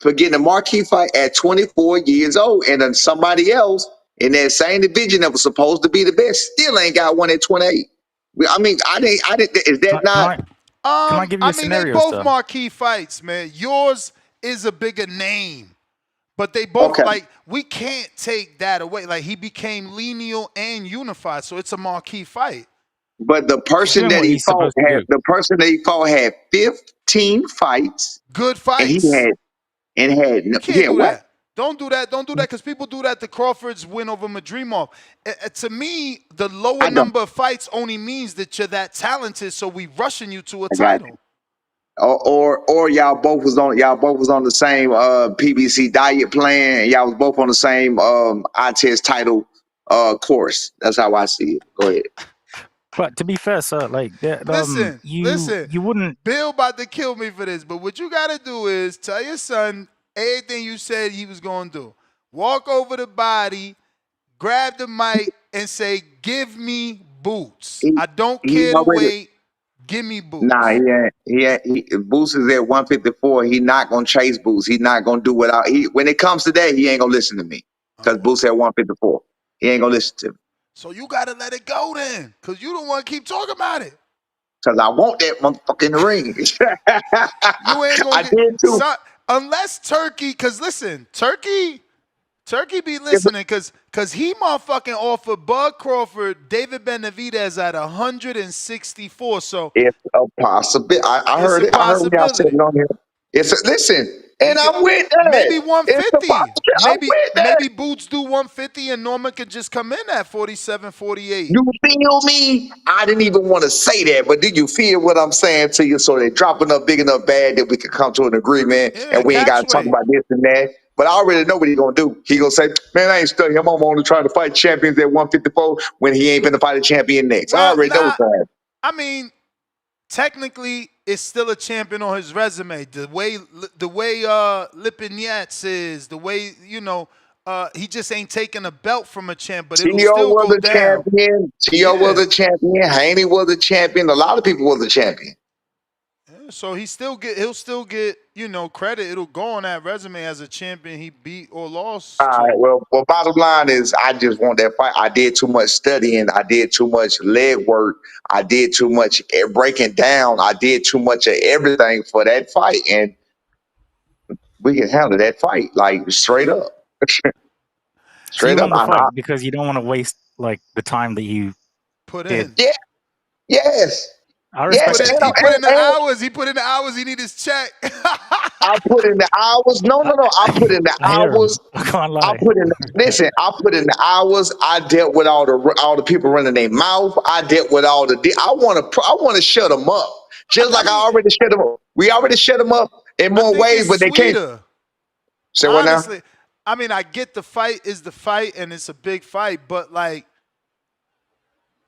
for getting a marquee fight at 24 years old, and then somebody else in that same division that was supposed to be the best still ain't got one at 28. I mean, I didn't. Is that not? Can I give you a mean, they scenario, both sir? marquee fights, man. Yours is a bigger name, but they both Okay. like we can't take that away. Like he became lineal and unified, so it's a marquee fight. But the He's person doing that what he he's fought supposed to had 15 fights, Good and he fights. had You no, can't yeah, do what? that. Don't do that. Don't do that because people do that to Crawford's win over Madrimov. To me, the lower I don't. number of fights only means that you're that talented, so we rushing you to a I got title. or y'all both was on the same PBC diet plan, and y'all was both on the same I test title course. That's how I see it. Go ahead. But to be fair, sir, like Listen. you wouldn't. Bill about to kill me for this, but what you got to do is tell your son everything you said he was going to do. Walk over the body, grab the mic, and say, give me boots. He I don't he care to already wait. Give me Nah, boots. Boost is at 154. He not gonna chase Boost. He not gonna do without. When it comes to that, he ain't gonna listen to me because Boost at 154. He ain't gonna listen to me So you got to let it go then because you don't want to keep talking about it. because I want that motherfucker in the ring. You ain't going I to did too. get unless Turkey, because listen, Turkey be It's, listening because he motherfucking offered Bud Crawford, David Benavidez at 164. So it's a possibility. I it's heard a it. I heard y'all saying possibility. it on here. Listen, He and could I'm with that. maybe It's a 150. possibility. I'm with that. Maybe Boots do 150 and Norman could just come in at 47, 48. You feel me? I didn't even want to say that, but do you feel what I'm saying to you? So they drop enough, big enough, bad that we can come to an agreement, Yeah, and we ain't got catch to talk weight. about this and that. But I already know what he gonna do. He gonna say, "Man, I ain't studying him. I'm only trying to fight champions at 154 when he ain't gonna fight a champion next." I Well, already know what's nah. going. I mean, technically, it's still a champion on his resume. The way Lipinets is, the way he just ain't taking a belt from a champ, but it'll Tio still was go a down. champion. Tio was Yeah. a champion. Haney was a champion. A lot of people was a champion. Yeah, so he'll still get credit. It'll go on that resume as a champion he beat or All lost right. to. Well, bottom line is, I just want that fight. I did too much studying. I did too much leg work. I did too much breaking down. I did too much of everything for that fight, and we can handle that fight like straight up, So you straight up. want the fight because you don't want to waste like the time that you Put did. in. Yeah, yes. I Yeah, respect it. He and, put in the and hours. He put in the hours. He need his check. I put in the hours. No, I, no, no. I put in the I hear him. hours. I can't I lie. put in. Listen, I put in the hours. I dealt with all the people running their mouth. I dealt with all the. I want to shut them up. Just I like I mean, already shut them up. We already shut them up in I more think ways, it's but they can't. sweeter. Say what now? Honestly, I mean, I get the fight is the fight, and it's a big fight, but like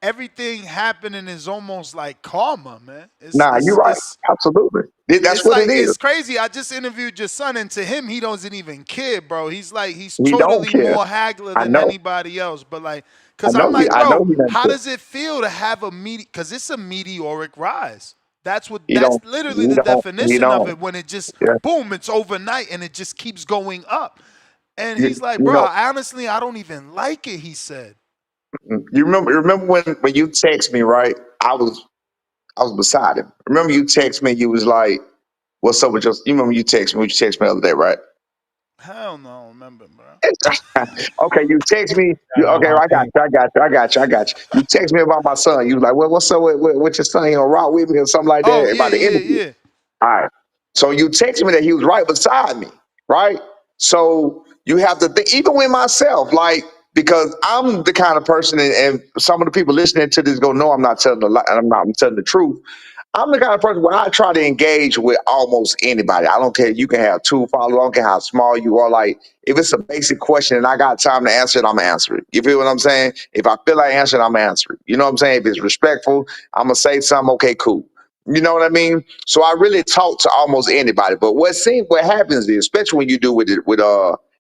everything happening is almost like karma, man. It's Nah, you're it's right. it's Absolutely. That's it's what it like is. it's crazy. I just interviewed your son, and to him, he doesn't even care, bro. He's like he's He don't totally care. more haggler I than know. anybody else. But like, I cause I'm know. like, I know bro, he doesn't how care. does it feel to have a Cause it's a meteoric rise. He That's don't. literally He the don't. He definition of don't. it. When it just Yeah. boom, it's overnight, and it just keeps going up. And You, he's like, you bro, know. honestly, I don't even like it. He said, You remember when you text me, right? I was beside him. Remember you text me. You was like, "What's up with your?" You remember you text me. You text me the other day, right? hell no, I don't remember, bro. Okay, you text me. Shout out Okay, I got Hakeem. you. I got you. I got you. I got you. You text me about my son. You was like, "Well, what's up with your son? He gonna rock with me or something like Oh that yeah, about the yeah, interview." yeah. All right. So you texted me that he was right beside me, right? So you have to think, even with myself, like, because I'm the kind of person, and some of the people listening to this go, no, I'm not telling the lie, I'm telling the truth. I'm the kind of person where I try to engage with almost anybody. I don't care. You can have two followers. I don't care how small you are. Like, if it's a basic question and I got time to answer it, I'm gonna answer it. You feel what I'm saying? If I feel like answering, I'm gonna answer it. You know what I'm saying? If it's respectful, I'm gonna say something. Okay, cool. You know what I mean? So I really talk to almost anybody. But what happens is, especially when you do with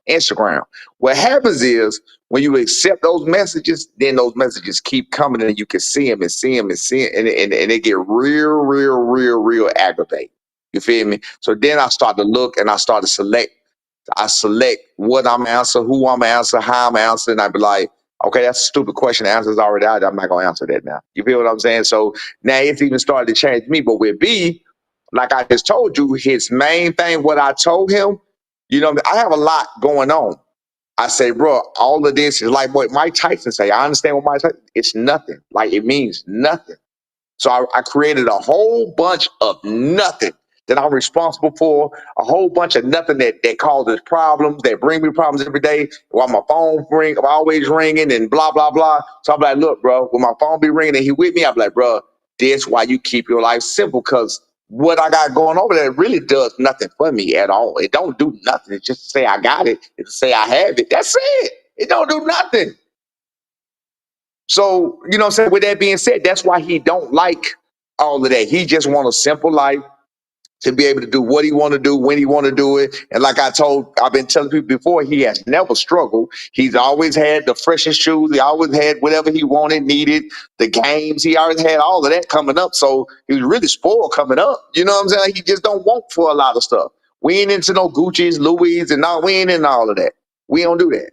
Instagram, what happens is when you accept those messages, then those messages keep coming and you can see them and see them and see them, and they get real aggravating. You feel me? So then I start to look and I start to select. I select what I'm answer, who I'm answer, how I'm answering. I be like, okay, that's a stupid question. The answer's already out there. I'm not gonna answer that now. You feel what I'm saying? So now it's even started to change me. But with B, like I just told you, his main thing, what I told him, I have a lot going on. I say, bro, all of this is like what Mike Tyson say. I understand what Mike Tyson. It's nothing. Like it means nothing. So I created a whole bunch of nothing that I'm responsible for, a whole bunch of nothing that causes problems, that bring me problems every day. While my phone always ringing and blah, blah, blah. So I'm like, look, bro, when my phone be ringing and he with me, I'm like, bro, this why you keep your life simple, because what I got going over there really does nothing for me at all. It don't do nothing. It's just to say I got it. It's to say I have it. That's it. It don't do nothing. So, you know what I'm saying? With that being said, that's why he don't like all of that. He just want a simple life to be able to do what he want to do when he want to do it. And like I've been telling people before, he has never struggled. He's always had the freshest shoes. He always had whatever he wanted, needed, the games. He always had all of that coming up. So he was really spoiled coming up. You know what I'm saying? Like, he just don't want for a lot of stuff. We ain't into no Gucci's, Louis, and we ain't into all of that. We don't do that.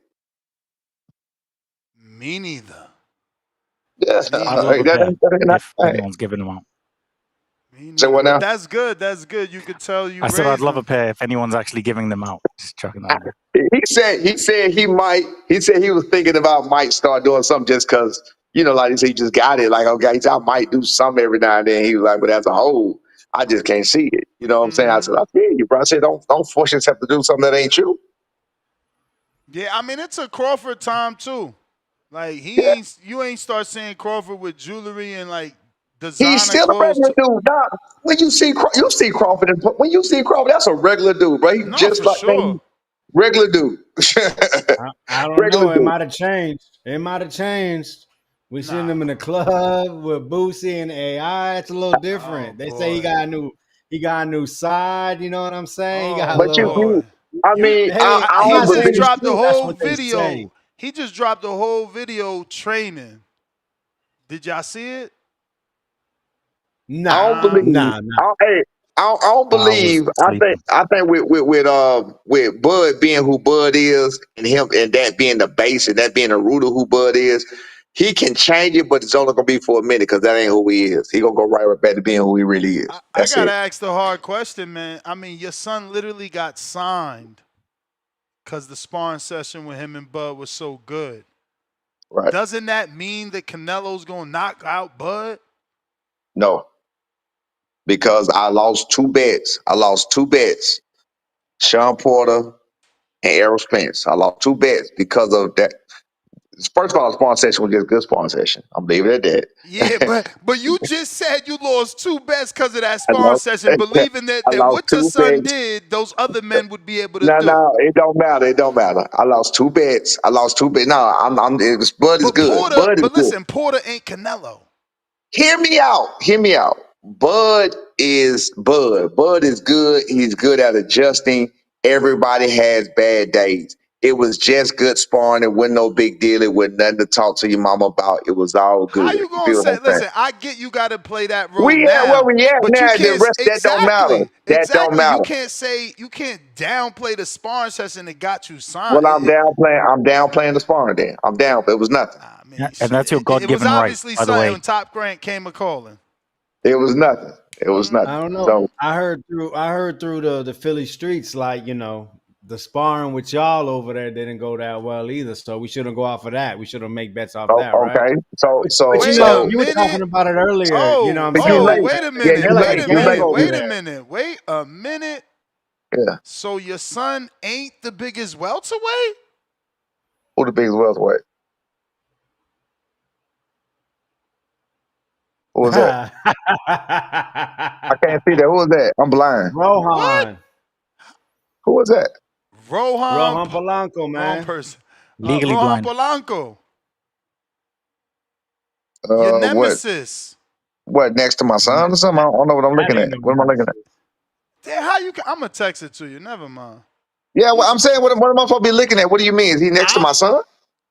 Me neither. Yeah. Me I'd love a neither. pair if Hey, anyone's giving them out. Me say neither. what But now? that's good. That's good. You could tell you I said I'd raised love a them. pair if anyone's actually giving them out. Just chucking that in there. He said he was thinking about might start doing something just because, like he said, he just got it. Like, okay, he said, I might do something every now and then. He was like, but as a whole, I just can't see it. You know what I'm saying? I Hmm. said, I feel you, bro. I said, don't force yourself to do something that ain't you. Yeah, I mean it's a Crawford time too. Like Yeah. you ain't start seeing Crawford with jewelry and like He's designer still a clothes. regular dude, dog. When you see Crawford, when you see Crawford, that's a regular dude, bro. He No, just for like sure. regular dude. I don't Regular know. It dude. might have changed. It might have changed. We seen Nah. him in the club with Boosie and AI. It's a little Oh different. They say boy. he got a new side. You know what I'm saying? He got Oh a But little. boy. I You mean, Hey, I I'm he don't not just saying believe. it's dropped the true. That's whole what they say. video. He just dropped the whole video training. Did y'all see it? I don't Nah, Nah. believe. nah, nah. I don't I was believe. sleeping. I think with Bud being who Bud is, and him and that being the base and that being the root of who Bud is, he can change it, but it's only gonna be for a minute because that ain't who he is. He gonna go right back to being who he really is. I That's gotta it. ask the hard question, man. I mean, your son literally got signed because the sparring session with him and Bud was so good. Right? Doesn't that mean that Canelo's gonna knock out Bud? No. because I lost two bets. Sean Porter and Errol Spence. I lost two bets because of that. First of all, the spawn session was just a good spawn session. I'm leaving it at Yeah, that. but you just said you lost two bets because of that I sparring lost, session, believing I that lost what your two son bets. did, those other men would be able to No, do. no, it don't matter. It don't matter. I lost two bets. No, Bud is good. Bud is But good. listen, Porter ain't Canelo. Hear me out. Hear me out. Bud is Bud. Bud is good. He's good at adjusting. Everybody has bad days. It was just good sparring. It wasn't no big deal. It wasn't nothing to talk to your mama about. It was all How good. you You gonna feel what say? I'm saying? Listen, I get you got to play that role We at where now, we at but you now. The can't rest that don't matter. That don't exactly. You matter. can't say you can't downplay the sparring session that got you signed. Well, I'm downplaying the sparring then. I'm down. It was nothing. I mean, And that's your shit. It was God-given right, obviously by the something way. when Top Grant came a calling. It was nothing. It was I nothing. don't know. So I heard through the Philly streets, like, the sparring with y'all over there didn't go that well either. So we shouldn't go off of that. We shouldn't make bets off that, right? okay. But Wait a you were talking minute. about it earlier. You know what I'm you saying? Oh, late. Like, wait a Yeah, minute. you Wait late. a You late. minute. over Wait there. a minute. Wait a minute. Yeah. So your son ain't the biggest welterweight? Who the biggest welterweight? Who was that? I can't see that. Who was that? I'm blind. What? Rohan. Who was that? Rohan Rohan Polanco, wrong man. person. Legally Rohan blind. Polanco. Your What? nemesis. What? Next to my son or something? I don't know what I'm That looking ain't at. no What am I looking at? Damn, how you can I'm gonna text it to you. Never mind. Yeah, well, I'm saying, what am I supposed to be looking at? What do you mean? Is he next to my son?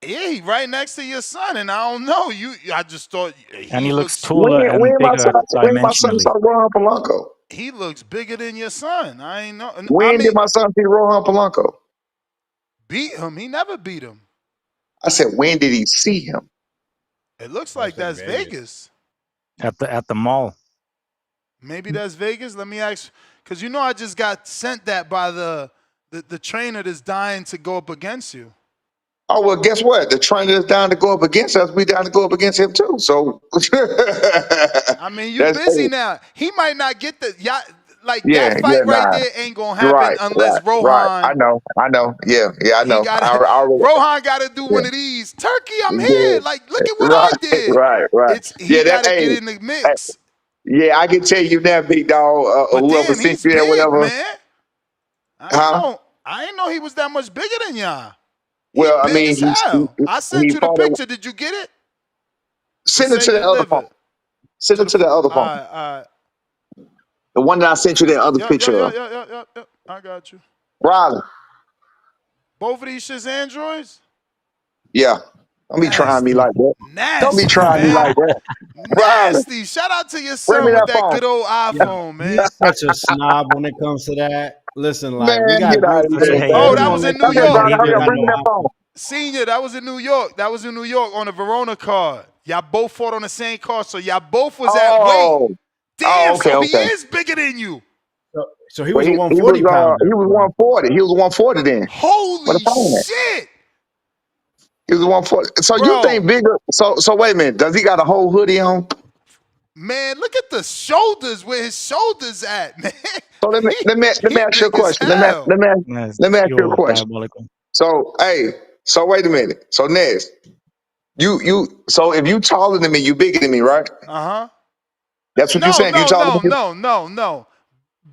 Yeah, he right next to your son, and I don't know. I just thought And he looks When taller and bigger when my son dimensionally. saw Rohan Polanco? he looks bigger than your son. I ain't know. I When did mean, my son see Rohan Polanco? beat him. He never beat him. I said, when did he see him? It looks Must like say that's Vegas. Vegas. At the mall. Maybe that's Vegas. Let me ask, because I just got sent that by the trainer that's dying to go up against you. Oh, well, guess what? The trainer is down to go up against us. We down to go up against him too. So I mean, you that's busy now. He might not get like that yeah, fight right nah. there ain't gonna You're happen right, unless right. Rohan. I know. Yeah, I He know. got I to already, Rohan got to do yeah, one of these. Turkey, I'm yeah. here. Like, look at what I Right, did. right. It's he Yeah, got to hey, get in the mix. yeah, I can tell you that, big dog, But whoever damn, sent he's you that, big, whatever. man. I ain't Huh? know. I ain't know he was that much bigger than y'all. He Well, I big mean, as hell. I sent he you the fought it. picture. Did you get it? It Send it say to the other phone. delivered Send to it the. to the other phone. All right. The one that I sent you that other picture of. Yep. I got you. Riley. Both of these shits Androids. Yeah. Don't be trying me Nasty, like that. Don't be nasty, trying me man. like that. Riley, Nasty. Shout out to your bring me son with that that phone. good old Yo, iPhone, man. he's such a snob when it comes to that. Listen, like, we Man, got get out of groups Such a here, chats that Oh, hater. dog. we that don't was let in you New Okay, in York. if brother, you hurry up, got bring no me that phone. option. Senior, that was in New York. That was in New York on the Verona card. Y'all both fought on the same card, so y'all both was at weight. Oh, Damn, okay, so he okay. is bigger than you. So he Well, was a he was 140 pounder. he was 140. He was 140 then. What a Holy phone at? shit, He was 140. So you bro. think bigger? So wait a minute. Does he got a whole hoodie on? Man, look at the shoulders, where his shoulders at, man. So let me He ask you a big as question. Let me hell. That's let me ask you a pure question. diabolical. So so wait a minute. So Nez, so if you taller than me, you bigger than me, right? Uh-huh. That's what you No, saying. If you no, taller than no, me, no, no, no.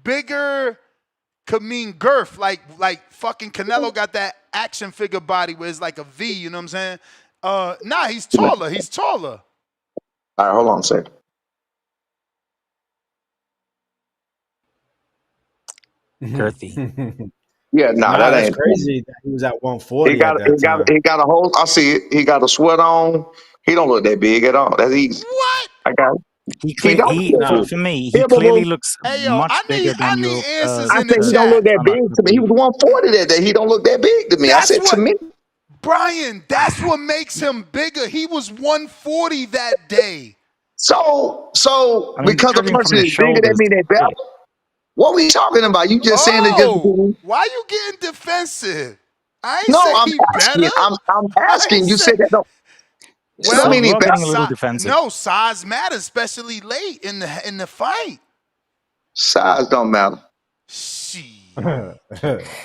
Bigger could mean girth, like fucking Canelo got that action figure body where it's like a V, you know what I'm saying? Nah, he's taller. He's taller. all right, hold on a second. Girthy. Yeah, nah, Nah, that that's ain't. crazy that he was at He 140 got at that time. he got a whole. I see it. He got a sweat on. He don't look that big at all. That's easy. What? I got it. He don't look that Nah, big. For me, he Yeah, boo clearly boo. looks Hey yo, much bigger I than need your answers I in the said he first don't look chat. that son, I big to me. He believe. was 140 that day. He don't look that big to me. I That's said to what me. Brian, that's what makes him bigger. He was 140 that day. I mean, Because a judging from person the is bigger than shoulders, me, they better. yeah. What we talking about? You just saying it just Oh, because. why you getting defensive? I ain't No, say I'm he better. asking. I'm I ain't asking. You say. said that don't Well, You mean he are better. getting a little defensive. no, size matters, especially late in the fight. Size don't matter. Shit. I mean,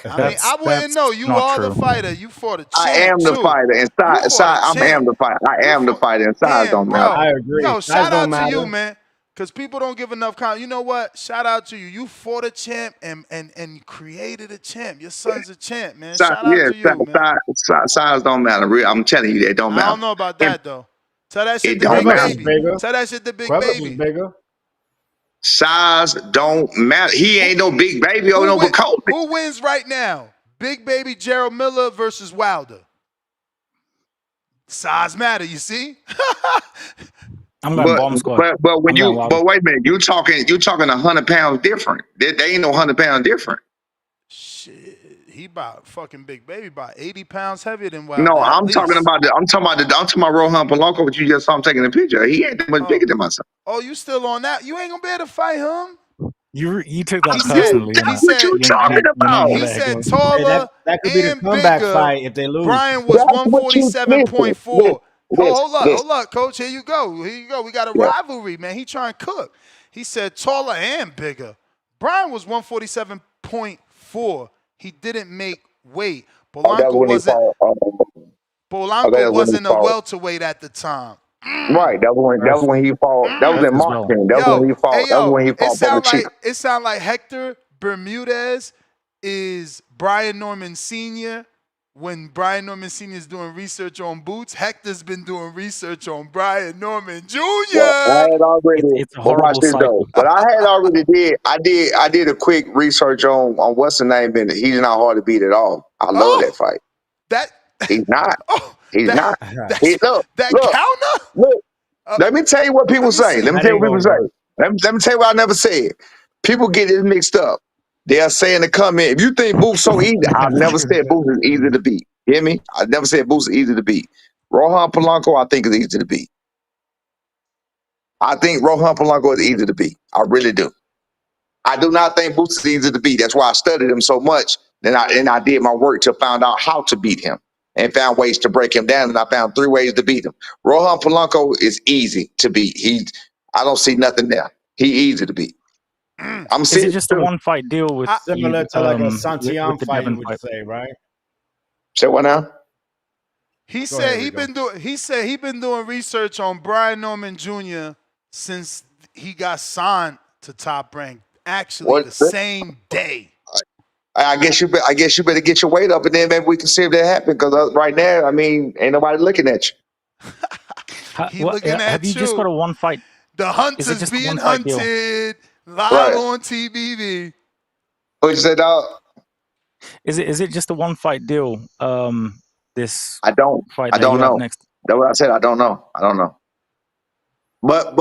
That's I wouldn't know. You not are true. the fighter. You fought a I champ am the too. fighter, and You fought a I champ. am the fighter. I You am the fought. fighter, and size Damn, don't matter. bro. I agree. Yo, Size shout don't out to you, matter. man. Because people don't give enough comment. You know what? Shout out to you. You fought a champ and created a champ. Your son's a champ, man. Size, Shout out yeah, to you, man. size don't matter. I'm telling you, it don't I matter. don't know about that though. Tell that shit It to don't Big Quebos is matter. Baby. bigger. Tell that shit to Big Quebos is Baby. bigger. Size don't matter. He ain't no big baby or no Bacote. Who wins right now? Big Baby Gerald Miller versus Wilder. Size matter, you see? I'm going bomb squad. But when I'm going you Wilder. but wait a minute, you talking 100 pounds different. They ain't no 100 pounds different. Shit. He about fucking Big Baby about 80 pounds heavier than No, Wilder at I'm talking least. about I'm talking about Rohan Polanco, but you just saw him taking a picture. He ain't that much bigger than myself. Oh, you still on that? You ain't gonna be able to fight him. You took that He said- personally. That's he man. what said- you You're talking not about. He gonna let it said go. taller That could be the and comeback bigger. fight if they lose. Brian was That's what you 147.4. listen. Hold up, coach. Here you go. We got a Yeah. rivalry, man. He trying to cook. He said taller and bigger. Brian was 147.4. He didn't make weight. Polanco wasn't. Polanco wasn't a welterweight at the time. Right, that was when he fought. That was Earth in as well. Martin. That was when he fought. Hey, That was when he fought Bobby it sound like Hector Bermudez is Brian Norman Sr. When Brian Norman Sr. is doing research on boots, Hector's been doing research on Brian Norman Jr. Well, I had already. It's a But watch horrible this though. cycle. But I had already did. I did a quick research on what's the name in it. He's not hard to beat at all. I love that fight. That He's not. oh, He's that, not. That, that Look. counter? Let me tell you what people say. Let me That tell you ain't what people gonna say. Let me tell you what I never said. People get it mixed up. They'll say in the comment, if you think Boots so easy, I've never said Boots is easy to beat. Hear me? I never said Boots is easy to beat. Rohan Polanco, I think is easy to beat. I think Rohan Polanco is easy to beat. I really do. I do not think Boots is easy to beat. That's why I studied him so much. Then I did my work to find out how to beat him and found ways to break him down. And I found 3 ways to beat him. Rohan Polanco is easy to beat. I don't see nothing there. He easy to beat. I'm Is serious. it just a one fight deal with similar you, to like a with Santiam the fight, Devon you would fight? say, right? Say what now? He Go ahead, said Rico. he said he been doing research on Brian Norman Jr. since he got signed to Top Rank. Actually, What? the same day. I guess you better get your weight up, and then maybe we can see if that happens. Because right now, I mean, ain't nobody looking at you. He looking Have at you just got a one fight? The Is it hunter's just a being one fight deal? hunted live Right. on TBV. What you say, dog? Is it just a one fight deal? This I don't fight that you have know. next. That's what I said. I don't know. But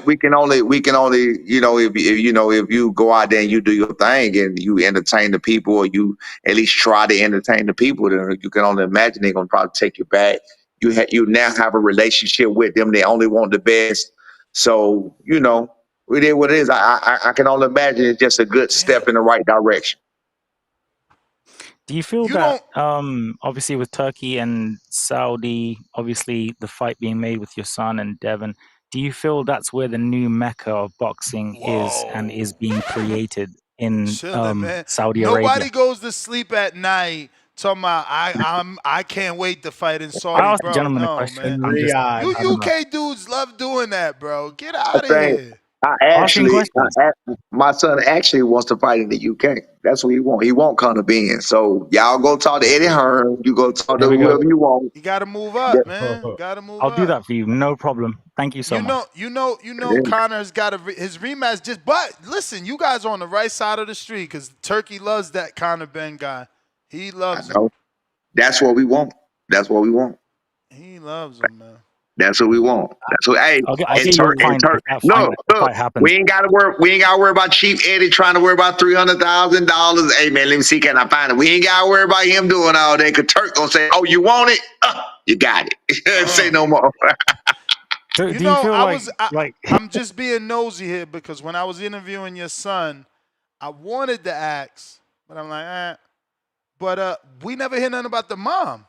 we can only if you go out there and you do your thing and you entertain the people, or you at least try to entertain the people, then you can only imagine they're gonna probably take you back. You now have a relationship with them. They only want the best. So it is what it is. I can only imagine it's just a good step in the right direction. Do you feel You that obviously with Turkey and Saudi, obviously the fight being made with your son and Devon, do you feel that's where the new mecca of boxing is and is being created in chilling, man. Saudi Nobody Arabia? goes to sleep at night talking about I can't wait to fight in I Saudi, asked the bro. gentleman a No, question. man. I'm just Riyadh. You I don't know. UK dudes love doing that, bro. Get I out of think here. Asking questions. my son actually wants to fight in the UK. That's what he wants. He won't come to being. So y'all go talk to Eddie Hearn. You go talk to There we go. whoever you want. You gotta move up, man. Gotta move I'll up. do that for you. No problem. Thank you so much. You know, Connor's got his rematch. But listen, you guys are on the right side of the street because Turkey loves that Conor Ben guy. He I loves him. know. That's what we want. That's what we want. He loves him, man. That's what we want. That's what. Hey, I'll get and you a Turk. pint if that Look, fight happens. We ain't got to worry. We ain't got to worry about Chief Eddie trying to worry about $300,000. Hey man, let me see. Can I find it? We ain't got to worry about him doing all that. Cause Turk gonna say, "Oh, you want it? You got it." Say no more. Do You you know, feel I'm just being nosy here because when I was interviewing your son, I wanted to ask, but I'm like, But we never hear nothing about the mom.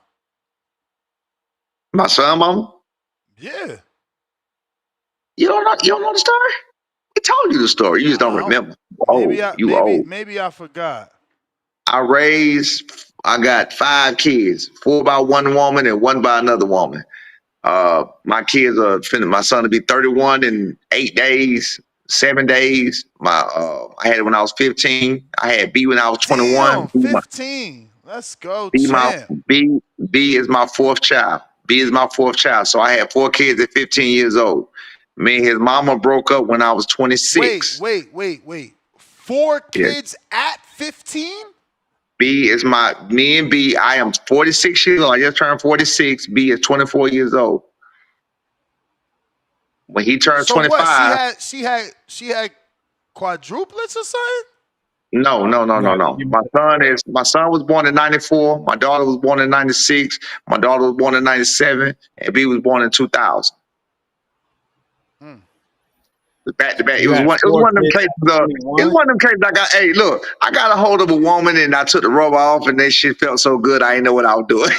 My son, mama. Yeah. You don't know the story? I told you the story. You just don't remember. Maybe Oh, you old. maybe I forgot. I got 5 kids, 4 by one woman and 1 by another woman. My kids my son will be 31 in 8 days, 7 days. I had it when I was 15. I had B when I was 21. Damn, 15. Let's go, B my champ. B is my 4th child. B is my 4th child. So I had 4 kids at 15 years old. Me and his mama broke up when I was 26. Wait. 4 Yeah. kids at 15? B is me and B. I am 46 years old. I just turned 46. B is 24 years old. When he turns So what? 25, She had quadruplets or something? no. My son was born in 94. My daughter was born in 96. My daughter was born in 97, and B was born in 2000. Back to back. It was one of them cases. It was one of them cases. Hey, look, I got a hold of a woman and I took the rubber off, and that shit felt so good. I didn't know what I was doing.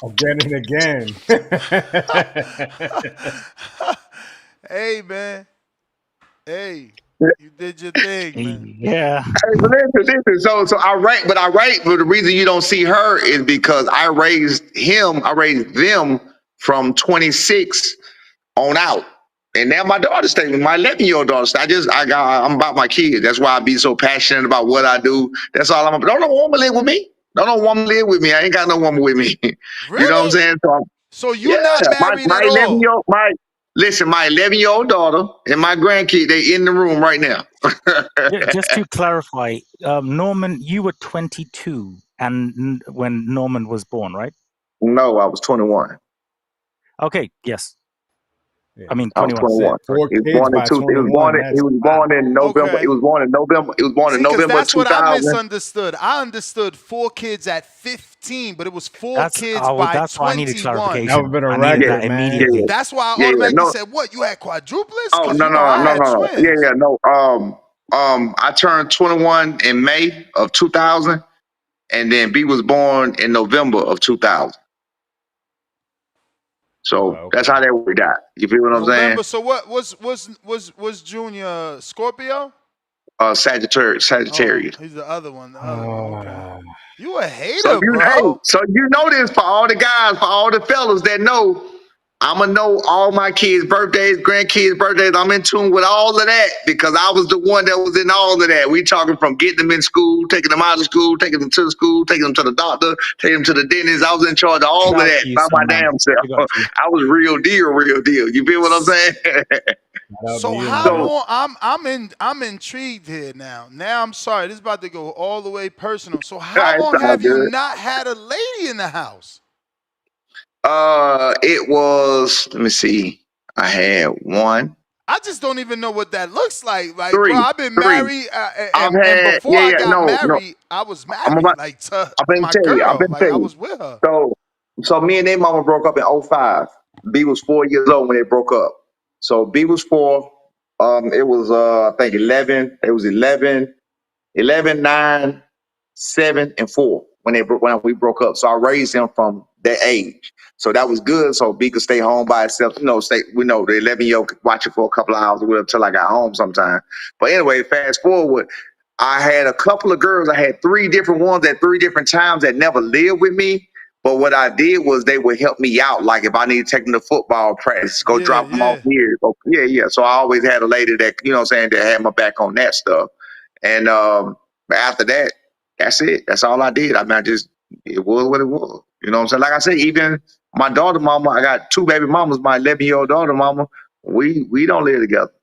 Again and again. Hey, man. Hey, you did your thing, man. Yeah. Hey, but listen. So I rank, but the reason you don't see her is because I raised them from 26 on out. And now my daughter stays with my 11-year-old daughter. I'm about my kids. That's why I be so passionate about what I do. That's all I'm about. Don't no woman live with me. Don't no woman live with me. I ain't got no woman with me. Really? You know what I'm saying? So you're not married at all? my 11-year-old daughter and my grandkid, they in the room right now. Just to clarify, Norman, you were 22 and when Norman was born, right? No, I was 21. Okay, yes. Yeah. I mean, I was 21. 21. He was born in November. Okay. He was born in November. He was born in November that's what I 2000. misunderstood. I understood 4 kids at 15, but it was 4 kids by that's why I needed 21. clarification. That would've been a I needed record, that man. immediately. That's why I Yeah, automatically no. said, "What? You had quadruplets?" Oh, Because no. I had twins. Yeah, no. I turned 21 in May of 2000, and then B was born in November of 2000. So that's how that worked out. You feel what I'm saying? November. So what was Junior Scorpio? Sagittarius. Oh, he's the other one. Okay. You a hater, bro. So you know this for all the guys, for all the fellas that know. I'ma know all my kids' birthdays, grandkids' birthdays. I'm in tune with all of that because I was the one that was in all of that. We talking from getting them in school, taking them out of school, taking them to the school, taking them to the doctor, taking them to the dentist. I was in charge of all of that by my damn self. I was real deal. You feel what I'm saying? So how long? I'm intrigued here now. Now I'm sorry. This is about to go all the way personal. So how long have you not had a lady in the house? It was. Let me see. I had 1. I just don't even know what that looks like. Like, 3, bro, I've been 3. married, and before I got married, I was married to my girl. Like, I was with her. So me and their mama broke up in 05. B was 4 years old when they broke up. So B was 4. It was I think 11. It was 11, 9, 7, and 4 when we broke up. So I raised him from that age. So that was good. So B could stay home by itself. You know, the 11-year-old could watch it for a couple of hours or whatever till I got home sometime. But anyway, fast forward, I had a couple of girls. I had 3 different ones at 3 different times that never lived with me. But what I did was they would help me out. Like if I need to take them to football practice, go drop them off here. So I always had a lady that, you know what I'm saying, that had my back on that stuff. And after that, that's it. That's all I did. I mean, it was what it was. You know what I'm saying? Like I said, even my daughter mama, I got 2 baby mamas, my 11-year-old daughter mama, we don't live together.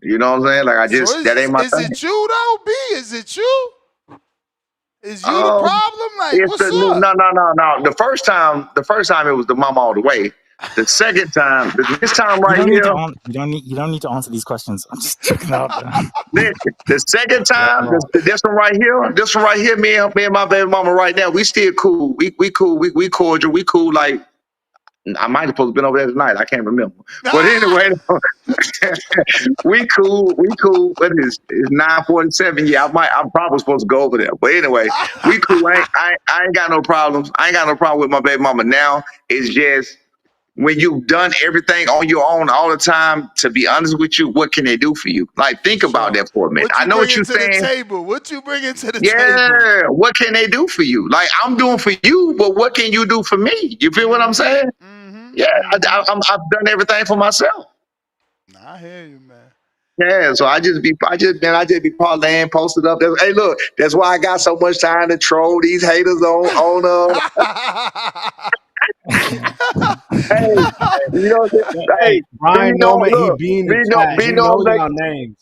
You know what I'm saying? That ain't my thing. Is it you though, B? Is it you? Is you the problem? Like, what's up? No. The first time it was the mama all the way. The second time, this time right here. You don't need to answer these questions. I'm just checking out. The second time, this one right here, me and my baby mama right now, we still cool. We cool. We cordial. We cool. Like I might have supposed to been over there tonight. I can't remember. But anyway, we cool. What is it's 9:47? Yeah, I'm probably supposed to go over there. But anyway, we cool. I ain't got no problems. I ain't got no problem with my baby mama now. It's just when you've done everything on your own all the time, to be honest with you, what can they do for you? Like, think about that for a minute. What I you know what bringing you're to the saying. table? What you bringing to the table? Yeah, what can they do for you? Like, I'm doing for you, but what can you do for me? You feel what I'm saying? Yeah, I've done everything for myself. Nah, I hear you, man. Yeah, so I just be parlaying, posted up. Hey, look, that's why I got so much time to troll these haters on hey, you know, hey, Hey, be Brian norm, Norman, he look, be in the chat. be He norm. knows our names.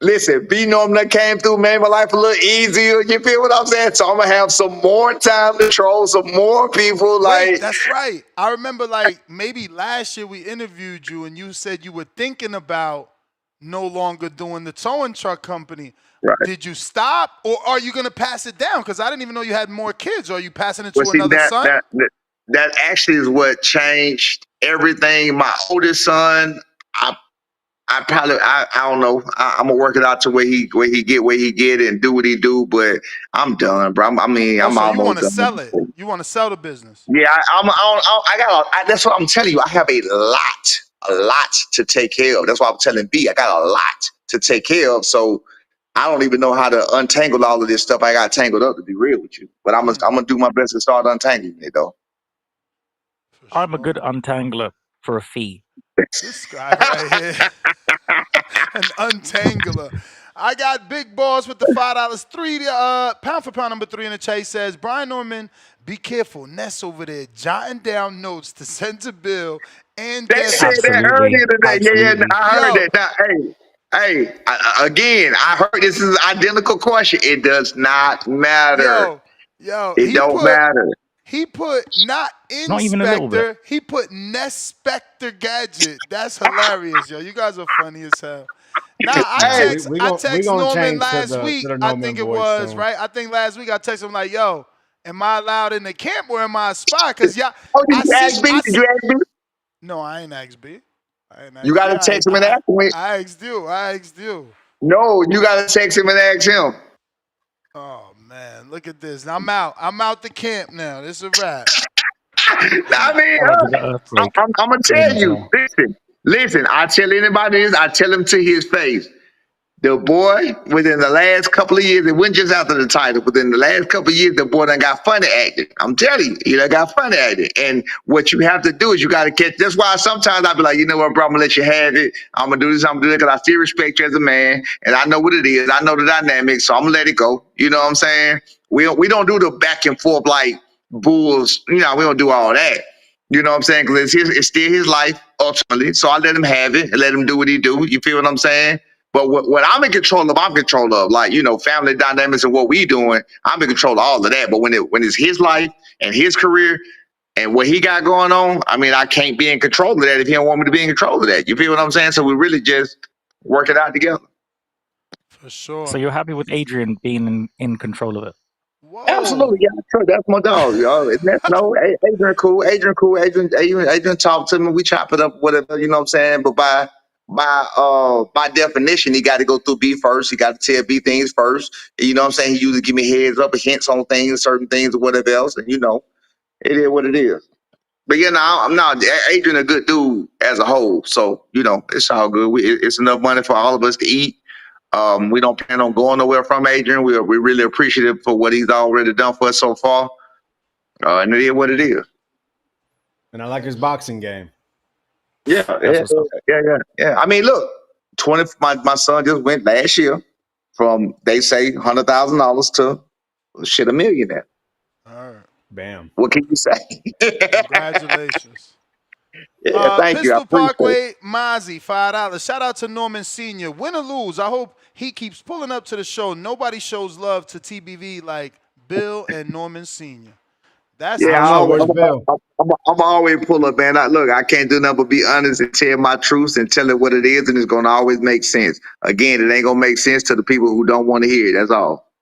Listen, be norm that came through, made my life a little easier. You feel what I'm saying? So I'm gonna have some more time to troll some more people. Wait, Like, that's right. I remember like maybe last year we interviewed you and you said you were thinking about no longer doing the towing truck company. right. Did you stop or are you going to pass it down? Because I didn't even know you had more kids. Are you passing it But to see, another son? that actually is what changed everything. My oldest son, I don't know. I'm gonna work it out to where he get and do what he do. But I'm done, bro. Oh, I'm so you want almost to sell it. done. You want to sell the business. Yeah, that's what I'm telling you. I have a lot to take care of. That's why I'm telling B. I got a lot to take care of. So I don't even know how to untangle all of this stuff I got tangled up. To be real with you, but I'm gonna do my best to start untangling it though. For I'm a sure. good untangler for a fee. This guy right here. An untangler. I got Big Boss with the $5. Pound for pound number 3 in the chase says, Brian Norman, be careful. Ness over there jotting down notes to send to Bill and They said Devin. that Absolutely. earlier today. Yeah, Absolutely. I heard Yo, that. Now, again, I heard this is an identical question. It does not matter. yo, yo. It don't matter. He put not Not even a little bit. inspector. He put Nespector Gadget. That's hilarious, yo. You guys are funny as hell. Nah, Nah, Hey, I we text gonna Norman change to last the week. I Norman think it voice was soon. right. I think last week I texted him like, "Yo, am I allowed in the camp or am I a spy?" Cause yeah, oh, did you ask me? Did you ask me? No, I ain't asked B. I ain't You asked B. got to text him and ask him. I asked you. I asked you. No, you got to text him and ask him. Oh man, look at this. I'm out. I'm out the camp now. This is a wrap. I mean, Sound like you got earthquake. I'm gonna tell Winds you. there. Listen. I tell anybody this. I tell him to his face. The boy, within the last couple of years, it wasn't just after the title, within the last couple of years, the boy done got funny acting. I'm telling you, he done got funny acting. And what you have to do is you got to catch. That's why sometimes I be like, you know what, bro, I'm going to let you have it. I'm going to do this, I'm going to do that, because I still respect you as a man. And I know what it is. I know the dynamic, so I'm going to let it go. You know what I'm saying? We don't do the back and forth like bulls. You know, we don't do all that. You know what I'm saying? Because it's still his life, ultimately. So I let him have it and let him do what he do. You feel what I'm saying? But what I'm in control of, I'm in control of. Like, you know, family dynamics and what we doing, I'm in control of all of that. But when it's his life and his career and what he got going on, I mean, I can't be in control of that if he don't want me to be in control of that. You feel what I'm saying? So we really just work it out together. For So sure. you're happy with Adrian being in control of it? Whoa. Absolutely, yeah, sure. That's my dog, y'all. Adrian cool. Adrian talk to me. We chop it up, whatever. You know what I'm saying? But by definition, he got to go through B first. He got to tell B things first. You know what I'm saying? He usually give me heads up or hints on things, certain things, or whatever else. And you know, it is what it is. But you know, I'm not Adrian a good dude as a whole. So you know, it's all good. It's enough money for all of us to eat. We don't plan on going nowhere from Adrian. We're really appreciative for what he's already done for us so far. And it is what it is. And I like his boxing game. Yeah, That's yeah, what's up. yeah. I mean, look, my son just went last year from they say $100,000 to shit, a millionaire. All right. Bam. What can you say? Congratulations. Yeah, thank you. I Pistol appreciate it. Parkway, Mozzie, $5. Shout out to Norman Sr. Win or lose, I hope he keeps pulling up to the show. Nobody shows love to TBV like Bill and Norman Sr. That's I Yeah, the don't I know. truth. always, Where's Bill? I'm always pull up, man. Look, I can't do nothing but be honest and tell my truth and tell it what it is, and it's gonna always make sense. Again, it ain't gonna make sense to the people who don't want to hear it. That's all.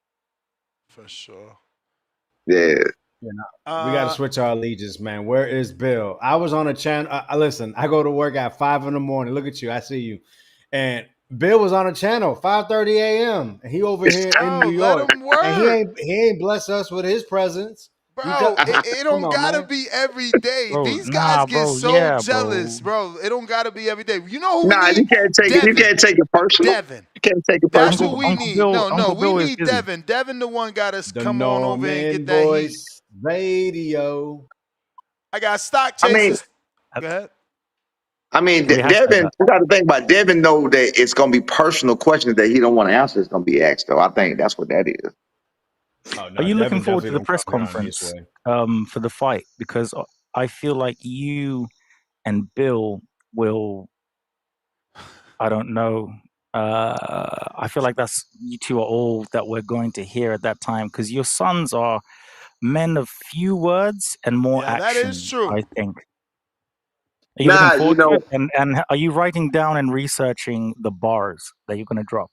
For sure. Yeah. You know, we got to Uh, switch our allegiance, man. Where is Bill? I was on a channel. Listen, I go to work at 5 in the morning. Look at you. I see you. And Bill was on a channel 5:30 a.m. and he over here in New yo, let York, him and work. he ain't blessed us with his presence. Bro, it Come don't on, gotta man. be every day. Bro, These guys nah, get bro, so yeah, jealous, bro. bro. It don't gotta be every day. You know who we Nah, need? you can't take it. You Devin. can't take it personal. Devin. You can't take it That's personal. who we need. No, Uncle we Bill is need busy. Devin. Devin, the one got us The come on over here and get Norman that heat. Voice Radio. I got stock I mean, chasers. Go ahead. Can we hashtag Devin. that? You got to think about Devin. Know that it's going to be personal questions that he don't want to answer. It's going to be asked though. I think that's what that is. Oh Are no, you looking Devin forward to definitely the don't press come around this conference way. for the fight? Because I feel like you and Bill will. I don't know. I feel like that's you two are all that we're going to hear at that time because your sons are men of few words and more Yeah, that is action. true. I think. Are you looking Nah, forward to it? And are you writing down and researching the bars that you're going to drop?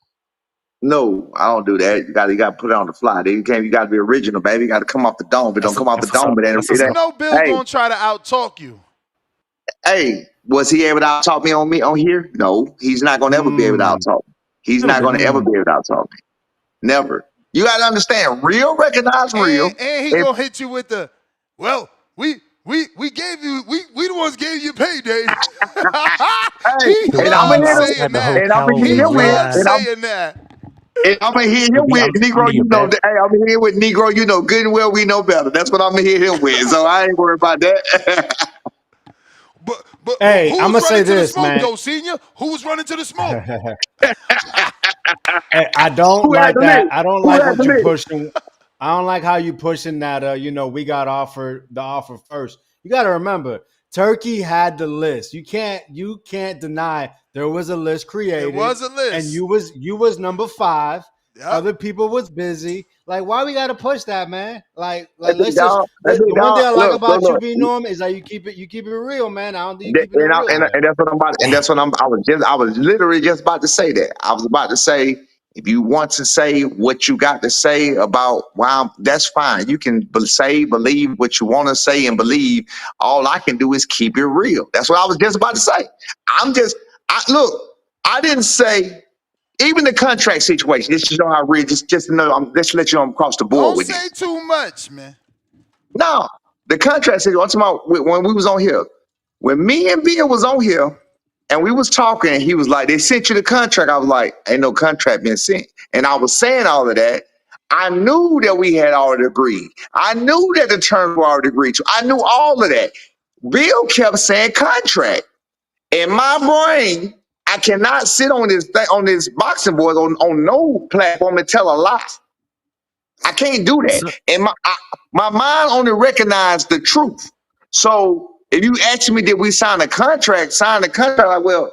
no, I don't do that. You got to put it on the fly. Then you got to be original, baby. You got to come off the dome. If it don't come off the That's what's dome, up. but then That's it what's You ain't. up. know Bill Hey, gonna try to outtalk you. hey, was he able to outtalk me on here? No, he's not going to ever be able to Mm, outtalk me. He's A little not bit. going to ever mm. be able to outtalk me. Never. You got to understand. Real recognize real. And he If gonna hit you with the, well, we gave you we the ones gave you payday. hey, He and I'm gonna loves hit him, saying Outside the that. and I'm gonna hotel hit He room, him with, loves relax. saying that. and I'm gonna hit You'll him be with under Negro. your You know, bed. hey, I'm gonna hit him with Negro. You know, good and well we know better. That's what I'm gonna hit him with. So I ain't worried about that. But Hey, who I'm was gonna say running to the this, smoke man. though, senior? Who was running to the smoke? Hey, I don't Who had like the that. list? I don't Who like had what the you list? pushing. I don't like how you pushing that. We got offered the offer first. You got to remember, Turkey had the list. You can't deny there was a list There created, was a and list. you was number 5. Yep. Other people was busy. Like, why we got to push that, man? That big Let's just. dog. That The big one thing dog. I like Look, look, about you look. being Norm is that you keep it real, man. I don't think you keeping it And, real, man. and that's what I'm about. And that's what I was literally just about to say that. I was about to say, if you want to say what you got to say about that's fine. You can believe what you want to say and believe. All I can do is keep it real. That's what I was just about to say. Look, I didn't say even the contract situation. Just to know how real. Just to know. Let's let you know I'm across the board Don't with say this. too much, man. No, the contract situation. I'm talking about when we was on here. When me and Bill was on here and we was talking, he was like, they sent you the contract. I was like, ain't no contract been sent. And I was saying all of that. I knew that we had already agreed. I knew that the terms were already agreed to. I knew all of that. Bill kept saying contract. In my brain, I cannot sit on this boxing board on no platform and tell a lie. I can't do that. So, And my mind only recognized the truth. So if you ask me, did we sign a contract? Sign the contract, like, well,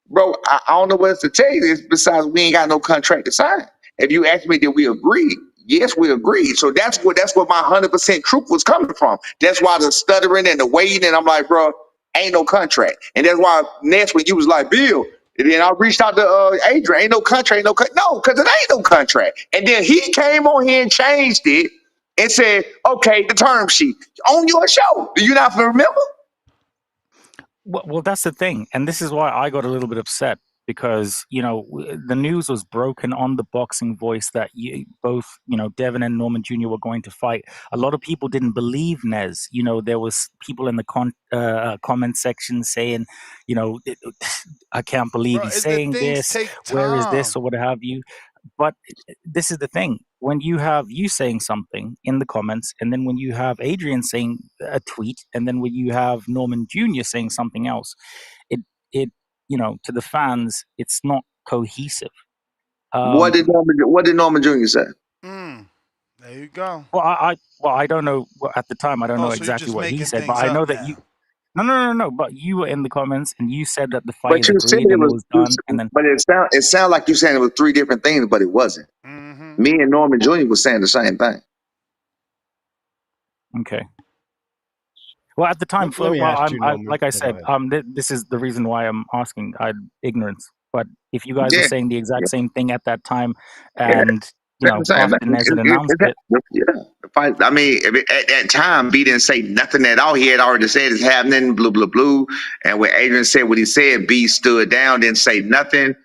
bro, I don't know what else to tell you besides we ain't got no contract to sign. If you ask me, did we agree? Yes, we agreed. So that's what my 100% truth was coming from. That's why the stuttering and the waiting, and I'm like, bro, ain't no contract. And that's why next when you was like, Bill, and then I reached out to Adrian, ain't no contract, no, because it ain't no contract. And then he came on here and changed it and said, okay, the term sheet on your show. Do you not remember? well, that's the thing, and this is why I got a little bit upset because the news was broken on the Boxing Voice that both Devin and Norman Jr. were going to fight. A lot of people didn't believe Nez. There was people in the comment section saying, I can't believe Bro, he's saying things this. take Where is this time. or what have you? But this is the thing: when you have you saying something in the comments, and then when you have Adrian saying a tweet, and then when you have Norman Jr. saying something else, it to the fans, it's not cohesive. What did Um, Norman Jr. say? There you go. I don't know at the time. I don't Oh, know so you're exactly just what he making said, but things I know up that you. now. No. But you were in the comments, and you said that the fight But is you said agreed it and it was, was done, and then but it sounded like you saying it was 3 different things, but it wasn't. Mm-hmm. Me and Norman Jr. was saying the same thing. okay. Well, at the time, Let me ask you, Norman. like I Oh, go said, ahead. this is the reason why I'm asking. Ignorance. But if you guys were Yeah, saying the yeah, exact same thing at that time, yeah. and That's the same after thing. Nez had announced it, Yeah. The fight. I mean, at that time, B didn't say nothing at all. He had already said it's happening, blue, blue, blue. And when Adrian said what he said, B stood down, didn't say nothing.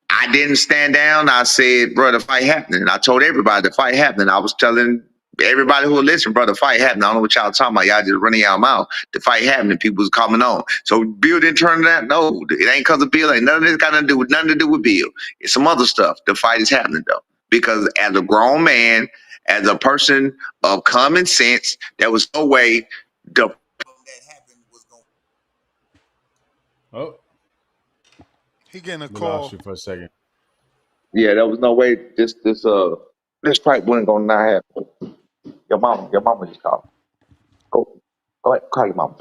I didn't stand down. I said, bro, the fight happening. And I told everybody the fight happening. I was telling Everybody who listen, bro, the fight happened. I don't know what y'all talking about. Y'all just running y'all mouth. The fight happened. People was coming on. So Bill didn't turn that. No, it ain't because of Bill. Ain't none of this got nothing to do with Bill. It's some other stuff. The fight is happening though, because as a grown man, as a person of common sense, there was no way the that happened was going. Oh, he getting a We call. lost you for a second. Yeah, there was no way this fight wasn't gonna not happen. Your mama just called. Go ahead, call your mama.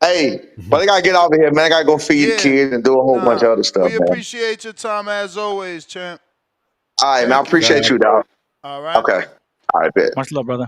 Hey, but I gotta get out of here, man. I gotta go feed the kids and do a whole bunch of other stuff, we man. appreciate your time as always, champ. All right, man. I appreciate you, dog. All right. Okay. All right, bet. Much love, brother.